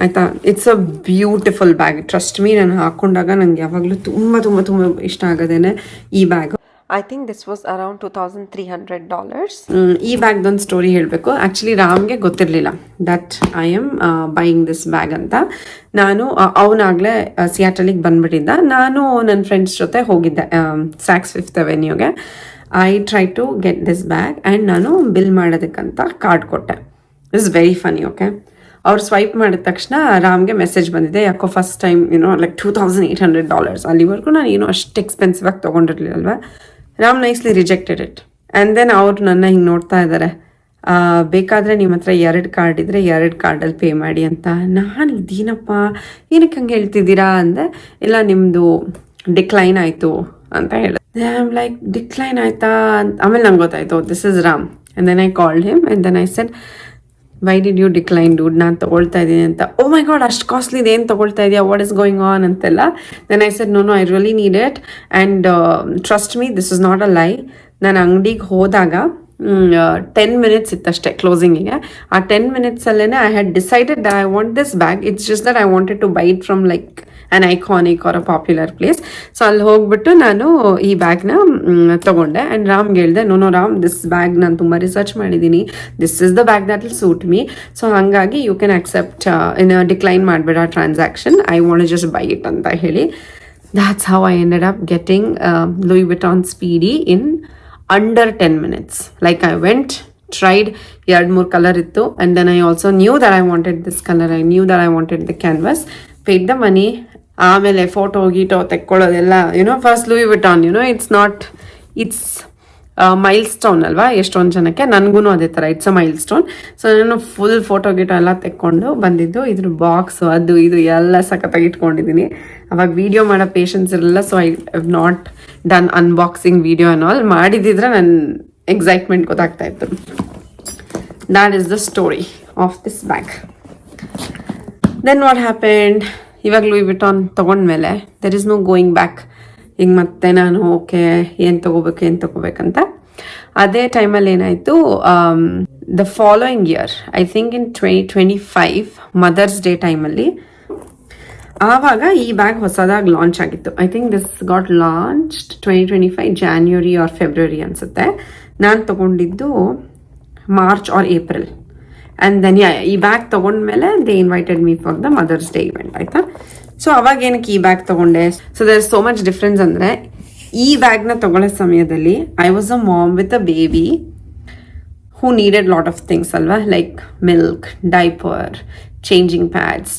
ಆಯಿತಾ, it's a beautiful bag. Trust me, ನಾನು ಹಾಕ್ಕೊಂಡಾಗ ನನಗೆ ಯಾವಾಗಲೂ ತುಂಬ ತುಂಬ ತುಂಬ ಇಷ್ಟ ಆಗೋದೇನೆ ಈ bag. I think this was around $2,300. ಈ ಬ್ಯಾಗ್ದೊಂದು ಸ್ಟೋರಿ ಹೇಳಬೇಕು. ಆ್ಯಕ್ಚುಲಿ ರಾಮ್ಗೆ ಗೊತ್ತಿರಲಿಲ್ಲ that I am buying this bag ಅಂತ. ನಾನು ಅವನಾಗಲೇ ಸಿಯಾಟಲಿಗೆ ಬಂದುಬಿಟ್ಟಿದ್ದ. ನಾನು ನನ್ನ ಫ್ರೆಂಡ್ಸ್ ಜೊತೆ ಹೋಗಿದ್ದೆ Saks 5th Avenue. I try to get this bag and ನಾನು ಬಿಲ್ ಮಾಡೋದಕ್ಕಂತ ಕಾರ್ಡ್ ಕೊಟ್ಟೆ. It's very funny. ಓಕೆ, ಅವ್ರು ಸ್ವೈಪ್ ಮಾಡಿದ ತಕ್ಷಣ ರಾಮ್ಗೆ ಮೆಸೇಜ್ ಬಂದಿದೆ, ಯಾಕೋ ಫಸ್ಟ್ ಟೈಮ್ ಲೈಕ್ $2,800. ಅಲ್ಲಿವರೆಗೂ ನಾನು ಅಷ್ಟು ಎಕ್ಸ್ಪೆನ್ಸಿವ್ ಆಗಿ ತೊಗೊಂಡಿರ್ಲಿಲ್ವ. Ram nicely rejected it. And then ಅವ್ರು ನನ್ನ ಹಿಂಗೆ ನೋಡ್ತಾ ಇದ್ದಾರೆ, ಬೇಕಾದರೆ ನಿಮ್ಮ ಹತ್ರ 2 ಕಾರ್ಡ್ ಇದ್ದರೆ 2 ಕಾರ್ಡಲ್ಲಿ ಪೇ ಮಾಡಿ ಅಂತ. ನಾನು ಇದೇನಪ್ಪ, ಏನಕ್ಕೆ ಹಂಗೆ ಹೇಳ್ತಿದ್ದೀರಾ ಅಂದೆ. ಇಲ್ಲ, ನಿಮ್ಮದು ಡಿಕ್ಲೈನ್ ಆಯಿತು ಅಂತ ಹೇಳಿದೆ. ಐ ಆಮ್ ಲೈಕ್, ಡಿಕ್ಲೈನ್ ಆಯಿತಾ ಅಂತ. ಆಮೇಲೆ ನಂಗೆ ಗೊತ್ತಾಯಿತು this is Ram. And then I called him and then I said, why did you decline dude, ನಾನು ತೊಗೊಳ್ತಾ ಇದ್ದೀನಿ ಅಂತ. ಓ ಮೈ ಗಾಡ್, ಅಷ್ಟು ಕಾಸ್ಟ್ಲಿ ಏನು ತೊಗೊಳ್ತಾ ಇದೆಯಾ, ವಾಟ್ ಇಸ್ ಗೋಯಿಂಗ್ ಆನ್ ಅಂತೆಲ್ಲ. Then I said, no I really need it and trust me, this is not a lie. ನಾನು ಅಂಗಡಿಗೆ ಹೋದಾಗ 10 minutes ಇತ್ತಷ್ಟೇ ಕ್ಲೋಸಿಂಗಿಗೆ. ಆ 10 minutesಲ್ಲೇ I had decided that I want this bag. It's just that I wanted to buy it from like an iconic or a popular place. So ಅಲ್ಲಿ ಹೋಗ್ಬಿಟ್ಟು ನಾನು ಈ ಬ್ಯಾಗ್ನ ತೊಗೊಂಡೆ. ಆ್ಯಂಡ್ ರಾಮ್ಗೆ ಹೇಳಿದೆ, ನೋ ರಾಮ್, ದಿಸ್ ಬ್ಯಾಗ್ ನಾನು ತುಂಬ ರಿಸರ್ಚ್ ಮಾಡಿದ್ದೀನಿ, this is the bag that will suit me. So ಹಾಗಾಗಿ ಯು ಕ್ಯಾನ್ ಅಕ್ಸೆಪ್ಟ್ ಡಿಕ್ಲೈನ್ ಮಾಡಬೇಡ transaction, I want just buy it ಅಂತ ಹೇಳಿ. That's how I ended up getting Louis Vuitton Speedy in under 10 minutes. Like I went, tried, 2-3 colour ಇತ್ತು. And then I also knew that I wanted this colour, I knew that I wanted the canvas, paid the money. ಆಮೇಲೆ photo ಗೀಟೋ ತೆಕ್ಕೊಳ್ಳೋದೆಲ್ಲ first Louis Vuitton it's milestone ಅಲ್ವಾ ಎಷ್ಟೊಂದು ಜನಕ್ಕೆ. ನನಗೂ ಅದೇ ಥರ it's a milestone. So ನಾನು full photo ಗೀಟೋ ಎಲ್ಲ ತೆಕ್ಕೊಂಡು ಬಂದಿದ್ದು. ಇದ್ರ ಬಾಕ್ಸು ಅದು ಇದು ಎಲ್ಲ ಸಖತ್ತಾಗಿ ಇಟ್ಕೊಂಡಿದ್ದೀನಿ. ಅವಾಗ ವಿಡಿಯೋ ಮಾಡೋ ಪೇಷನ್ಸ್ ಇರಲಿಲ್ಲ. So I have not done unboxing video and all. ಮಾಡಿದಿದ್ರೆ ನನ್ನ ಎಕ್ಸೈಟ್ಮೆಂಟ್ ಗೊತ್ತಾಗ್ತಾ ಇತ್ತು. That is the story of this bag. Then what happened, ಇವಾಗ ಲೂಯಿ ವಿಟಾನ್ ತೊಗೊಂಡ್ಮೇಲೆ there is no going back. ಈಗ ಮತ್ತೆ ನಾನು ಓಕೆ ಏನು ತೊಗೋಬೇಕಂತ. ಅದೇ ಟೈಮಲ್ಲಿ ಏನಾಯಿತು, the following year, I think in 2025 mother's day ಟೈಮಲ್ಲಿ, ಆವಾಗ ಈ ಬ್ಯಾಗ್ ಹೊಸದಾಗಿ ಲಾಂಚ್ ಆಗಿತ್ತು. I think this got launched 2025 January or February ಅನಿಸುತ್ತೆ. ನಾನು ತೊಗೊಂಡಿದ್ದು March or April. And then ಈ ಬ್ಯಾಗ್ ತೊಗೊಂಡ್ಮೇಲೆ they invited me for the mother's day event. ಆಯಿತಾ, ಸೊ ಅವಾಗ ಏನಕ್ಕೆ ಈ ಬ್ಯಾಗ್ ತೊಗೊಂಡೆ. So there is so much difference. ಅಂದರೆ ಈ ಬ್ಯಾಗ್ನ ತೊಗೊಳ್ಳೋ ಸಮಯದಲ್ಲಿ I was a mom with a baby who needed lot of things ಅಲ್ವಾ, like milk, diaper, changing pads,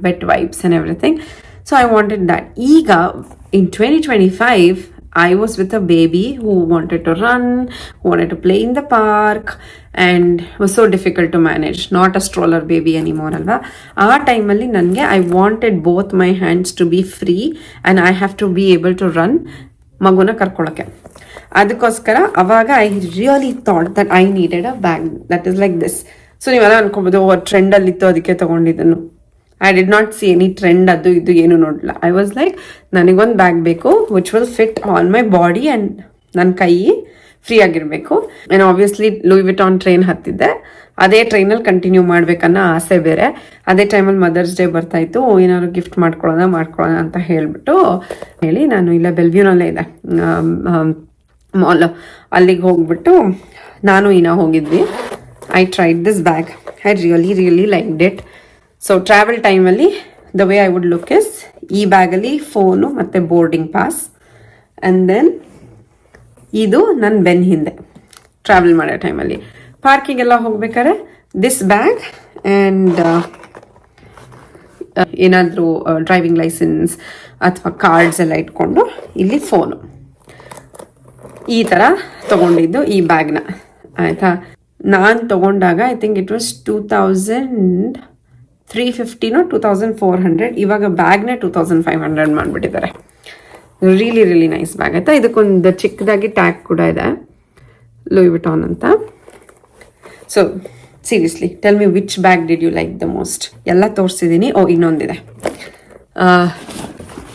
wet wipes and everything. So I wanted that. ಈಗ ಇನ್ 2025 I was with a baby who wanted to run, who wanted to play in the park, and was so difficult to manage. Not a stroller baby anymore alva. ಆ ಟೈಮಲ್ಲಿ ನನಗೆ I wanted both my hands to be free and I have to be able to run, ಮಗುನ ಕರ್ಕೊಳ್ಳೋಕ್ಕೆ. ಅದಕ್ಕೋಸ್ಕರ ಅವಾಗ I really thought that I needed a bag that is like this. So ನೀವೆಲ್ಲ ಅನ್ಕೋಬೋದು ಟ್ರೆಂಡಲ್ಲಿತ್ತು ಅದಕ್ಕೆ ತೊಗೊಂಡಿದ್ದನು. I did not see any trend, ಅದು ಇದು ಏನು ನೋಡಲಿಲ್ಲ. ಐ ವಾಸ್ ಲೈಕ್, ನನಗೊಂದು ಬ್ಯಾಗ್ ಬೇಕು which will fit on my body and ನನ್ನ ಕೈ ಫ್ರೀ ಆಗಿರಬೇಕು. ಆ್ಯಂಡ್ ಆಬ್ವಿಯಸ್ಲಿ ಲೂಯಿ ವಿಟಾನ್ ಟ್ರೈನ್ ಹತ್ತಿದ್ದೆ, ಅದೇ ಟ್ರೈನಲ್ಲಿ ಕಂಟಿನ್ಯೂ ಮಾಡ್ಬೇಕನ್ನೋ ಆಸೆ ಬೇರೆ. ಅದೇ ಟೈಮಲ್ಲಿ ಮದರ್ಸ್ ಡೇ ಬರ್ತಾಯಿತ್ತು, ಏನಾದ್ರು ಗಿಫ್ಟ್ ಮಾಡ್ಕೊಳ್ಳೋಣ ಅಂತ ಹೇಳಿ ನಾನು ಇಲ್ಲ ಬೆಲ್ವ್ಯೂನಲ್ಲೇ ಇದೆ ಮಾಲ್, ಅಲ್ಲಿಗೆ ಹೋಗ್ಬಿಟ್ಟು ನಾನು ಹೋಗಿದ್ವಿ. I tried this bag, I really liked it. So travel ಟೈಮಲ್ಲಿ the way I would look is, ಈ ಬ್ಯಾಗಲ್ಲಿ ಫೋನು ಮತ್ತು ಬೋರ್ಡಿಂಗ್ ಪಾಸ್, ಆ್ಯಂಡ್ ದೆನ್ ಇದು ನನ್ನ ಬೆನ್ ಹಿಂದೆ ಟ್ರಾವೆಲ್ ಮಾಡೋ ಟೈಮಲ್ಲಿ. ಪಾರ್ಕಿಗೆಲ್ಲ ಹೋಗ್ಬೇಕಾದ್ರೆ ದಿಸ್ ಬ್ಯಾಗ್ ಆ್ಯಂಡ್ ಏನಾದರೂ ಡ್ರೈವಿಂಗ್ ಲೈಸೆನ್ಸ್ ಅಥವಾ ಕಾರ್ಡ್ಸ್ ಎಲ್ಲ ಇಟ್ಕೊಂಡು ಇಲ್ಲಿ ಫೋನು, ಈ ಥರ ತೊಗೊಂಡಿದ್ದು ಈ ಬ್ಯಾಗ್ನ. ಆಯಿತಾ, ನಾನು ತೊಗೊಂಡಾಗ ಐ ಥಿಂಕ್ ಇಟ್ ವಾಸ್ 2350 2400. ಇವಾಗ ಬ್ಯಾಗ್ನೇ 2500 ಮಾಡಿಬಿಟ್ಟಿದ್ದಾರೆ. Really nice bag. ಆಯಿತಾ, ಇದಕ್ಕೊಂದು ಚಿಕ್ಕದಾಗಿ ಟ್ಯಾಗ್ ಕೂಡ ಇದೆ, ಲೂಯಿ ವಿಟಾನ್ ಅಂತ. So seriously tell me which bag did you like the most. ಎಲ್ಲ ತೋರಿಸಿದ್ದೀನಿ. ಇನ್ನೊಂದಿದೆ,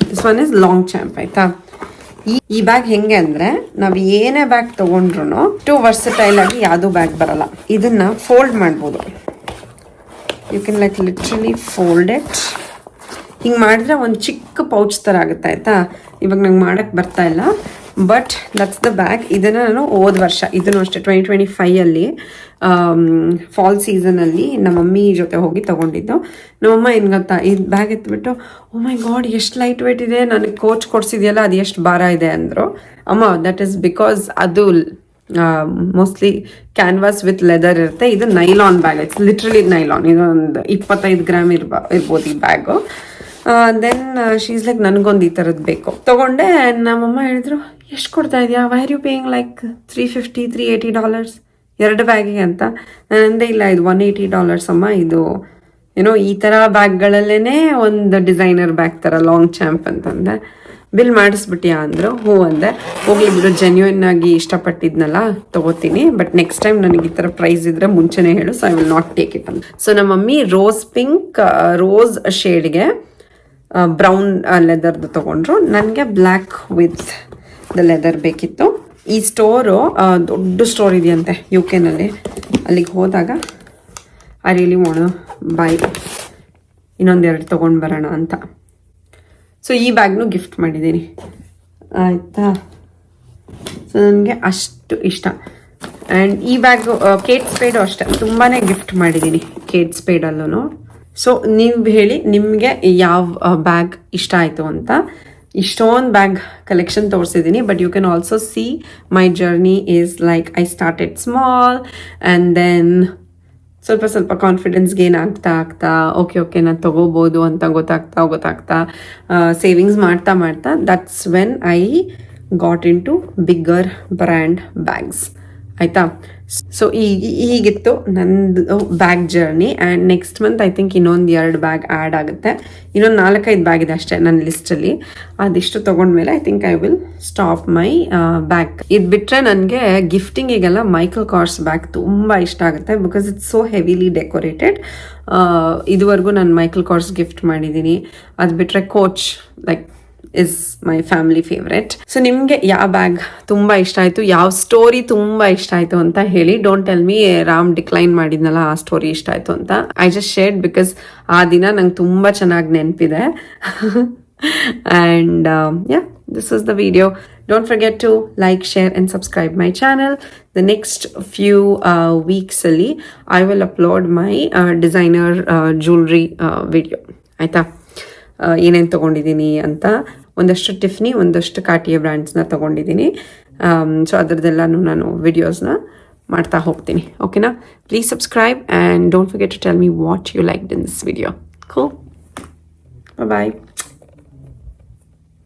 this one is Longchamp ಆಯಿತಾ. ಈ ಬ್ಯಾಗ್ ಹೆಂಗೆ ಅಂದರೆ ನಾವು ಏನೇ ಬ್ಯಾಗ್ ತೊಗೊಂಡ್ರು ಟು ವರ್ಸಟೈಲ್ ಆಗಿ ಯಾವುದೂ ಬ್ಯಾಗ್ ಬರಲ್ಲ. ಇದನ್ನು ಫೋಲ್ಡ್ ಮಾಡ್ಬೋದು. You can like literally fold it. ಹಿಂಗೆ ಮಾಡಿದ್ರೆ ಒಂದು ಚಿಕ್ಕ ಪೌಚ್ ಥರ ಆಗುತ್ತೆ ಆಯಿತಾ. ಇವಾಗ ನಂಗೆ ಮಾಡೋಕ್ಕೆ ಬರ್ತಾ ಇಲ್ಲ, ಬಟ್ ದಟ್ಸ್ ದ ಬ್ಯಾಗ್. ಇದನ್ನು ನಾನು ಹೋದ ವರ್ಷ, ಇದನ್ನು ಅಷ್ಟೇ 2025 ಫಾಲ್ ಸೀಸನಲ್ಲಿ ನಮ್ಮ ಮಮ್ಮಿ ಜೊತೆ ಹೋಗಿ ತೊಗೊಂಡಿದ್ದು. ನಮ್ಮಮ್ಮ ಏನು ಗೊತ್ತಾ, ಈ ಬ್ಯಾಗ್ ಎತ್ಬಿಟ್ಟು ಓ ಮೈ ಗಾಡ್ ಎಷ್ಟು ಲೈಟ್ ವೇಟ್ ಇದೆ, ನನಗೆ ಕೋಚ್ ಕೊಡಿಸಿದೆಯಲ್ಲ ಅದು ಎಷ್ಟು ಭಾರ ಇದೆ ಅಂದರು. ಅಮ್ಮ ದಟ್ ಈಸ್ ಬಿಕಾಸ್ ಅದು ಮೋಸ್ಟ್ಲಿ ಕ್ಯಾನ್ವಾಸ್ ವಿತ್ ಲೆದರ್ ಇರುತ್ತೆ. ಇದು nylon bag, it's literally nylon. ಇದೊಂದು 25 ಗ್ರಾಮ್ ಇರ್ಬೋದು ಈ ಬ್ಯಾಗು. ದೆನ್ ಶೀಸ್ ಲೈಕ್ ನನಗೊಂದು ಈ ಥರದ್ದು ಬೇಕು ತೊಗೊಂಡೆ. ನಮ್ಮಮ್ಮ ಹೇಳಿದ್ರು ಎಷ್ಟು ಕೊಡ್ತಾ ಇದೆಯಾ, why are you paying like $350 $380 2 ಬ್ಯಾಗಿಗೆ ಅಂತ. ನಾನಂದೇ ಇಲ್ಲ, ಇದು $180 ಅಮ್ಮ. ಇದು ಏನೋ ಈ ಥರ ಬ್ಯಾಗ್ಗಳಲ್ಲೇ ಒಂದು ಡಿಸೈನರ್ ಬ್ಯಾಗ್ ಥರ ಲಾಂಗ್ ಚಾಂಪ್ ಅಂತಂದೆ. ಬಿಲ್ ಮಾಡಿಸ್ಬಿಟ್ಟಿಯಾ ಅಂದರು. ಹ್ಞೂ ಅಂದೆ. ಹೋಗ್ಲಿ ಬಿಡು, ಜೆನ್ಯೂನ್ ಆಗಿ ಇಷ್ಟಪಟ್ಟಿದ್ನಲ್ಲ ತೊಗೋತೀನಿ, ಬಟ್ ನೆಕ್ಸ್ಟ್ ಟೈಮ್ ನನಗೆ ಈ ಥರ ಪ್ರೈಸ್ ಇದ್ದರೆ ಮುಂಚೆನೇ ಹೇಳು, so I will not take it ಅಂತ. ಸೊ ನಮ್ಮ ಮಮ್ಮಿ ರೋಸ್ ಶೇಡ್ಗೆ ಬ್ರೌನ್ ಲೆದರ್ದು ತೊಗೊಂಡ್ರು. ನನಗೆ ಬ್ಲ್ಯಾಕ್ ವಿತ್ ದ ಲೆದರ್ ಬೇಕಿತ್ತು. ಈ ಸ್ಟೋರು ದೊಡ್ಡ ಸ್ಟೋರ್ ಇದೆಯಂತೆ UK ಅಲ್ಲಿಗೆ ಹೋದಾಗ ಐ ರಿಯಲಿ ವಾಂಟ್ ಬೈ ಇನ್ನೊಂದೆರಡು ತೊಗೊಂಡು ಬರೋಣ ಅಂತ. ಸೊ ಈ ಬ್ಯಾಗ್ನು ಗಿಫ್ಟ್ ಮಾಡಿದ್ದೀನಿ ಆಯಿತಾ. ಸೊ ನನಗೆ ಅಷ್ಟು ಇಷ್ಟ. ಆ್ಯಂಡ್ ಈ ಬ್ಯಾಗು ಕೇಟ್ ಸ್ಪೇಡು ಅಷ್ಟೇ ತುಂಬಾ ಗಿಫ್ಟ್ ಮಾಡಿದ್ದೀನಿ ಕೇಟ್ ಸ್ಪೇಡಲ್ಲೂ. ಸೊ ನೀವು ಹೇಳಿ ನಿಮಗೆ ಯಾವ ಬ್ಯಾಗ್ ಇಷ್ಟ ಆಯಿತು ಅಂತ. ಇಷ್ಟೊಂದು ಬ್ಯಾಗ್ ಕಲೆಕ್ಷನ್ ತೋರಿಸಿದ್ದೀನಿ, but you can also see my journey is like I started small and then ಸ್ವಲ್ಪ ಕಾನ್ಫಿಡೆನ್ಸ್ ಗೇನ್ ಆಗ್ತಾ ಓಕೆ ನಾನು ತೊಗೋಬೋದು ಅಂತ ಗೊತ್ತಾಗ್ತಾ ಸೇವಿಂಗ್ಸ್ ಮಾಡ್ತಾ that's when I got into bigger brand bags ಆಯಿತಾ. ಸೊ ಹೀಗಿತ್ತು ನಂದು bag journey. And next month I think ಇನ್ನೊಂದು 2 ಬ್ಯಾಗ್ ಆ್ಯಡ್ ಆಗುತ್ತೆ. ಇನ್ನೊಂದು 4-5 ಬ್ಯಾಗ್ ಇದೆ ಅಷ್ಟೇ ನನ್ನ ಲಿಸ್ಟಲ್ಲಿ. ಅದಿಷ್ಟು ತೊಗೊಂಡ್ಮೇಲೆ I think I will stop my bag. ಇದು ಬಿಟ್ಟರೆ ನನಗೆ ಗಿಫ್ಟಿಂಗಿಗೆಲ್ಲ ಮೈಕಲ್ ಕಾರ್ಸ್ ಬ್ಯಾಗ್ ತುಂಬ ಇಷ್ಟ ಆಗುತ್ತೆ, because it's so heavily decorated. ಇದುವರೆಗೂ ನಾನು ಮೈಕಲ್ ಕಾರ್ಸ್ ಗಿಫ್ಟ್ ಮಾಡಿದ್ದೀನಿ. ಅದು ಬಿಟ್ಟರೆ coach like is my family favourite. So ನಿಮಗೆ ಯಾವ ಬ್ಯಾಗ್ ತುಂಬ ಇಷ್ಟ ಆಯಿತು, ಯಾವ ಸ್ಟೋರಿ ತುಂಬ ಇಷ್ಟ ಆಯಿತು ಅಂತ ಹೇಳಿ. Don't tell me Ram decline ಮಾಡಿದ್ನಲ್ಲ ಆ ಸ್ಟೋರಿ ಇಷ್ಟ ಆಯಿತು ಅಂತ. ಐ ಜಸ್ಟ್ ಶೇರ್ಡ್ ಬಿಕಾಸ್ ಆ ದಿನ ನಂಗೆ ತುಂಬ ಚೆನ್ನಾಗಿ ನೆನಪಿದೆ. And this is the video. Don't forget to like, share and subscribe my channel. The next few weeks ಅಲ್ಲಿ I will upload my designer jewelry video ಆಯಿತಾ. ಏನೇನು ತೊಗೊಂಡಿದ್ದೀನಿ ಅಂತ, ಒಂದಷ್ಟು ಟಿಫ್ನಿ ಒಂದಷ್ಟು ಕಾಟಿಯ ಬ್ರ್ಯಾಂಡ್ಸ್ನ ತೊಗೊಂಡಿದ್ದೀನಿ. ಸೊ ಅದರದ್ದೆಲ್ಲನೂ ನಾನು ವಿಡಿಯೋಸ್ನ ಮಾಡ್ತಾ ಹೋಗ್ತೀನಿ. ಓಕೆನಾ? Please subscribe and don't forget to tell me what you liked in this video. Cool, bye.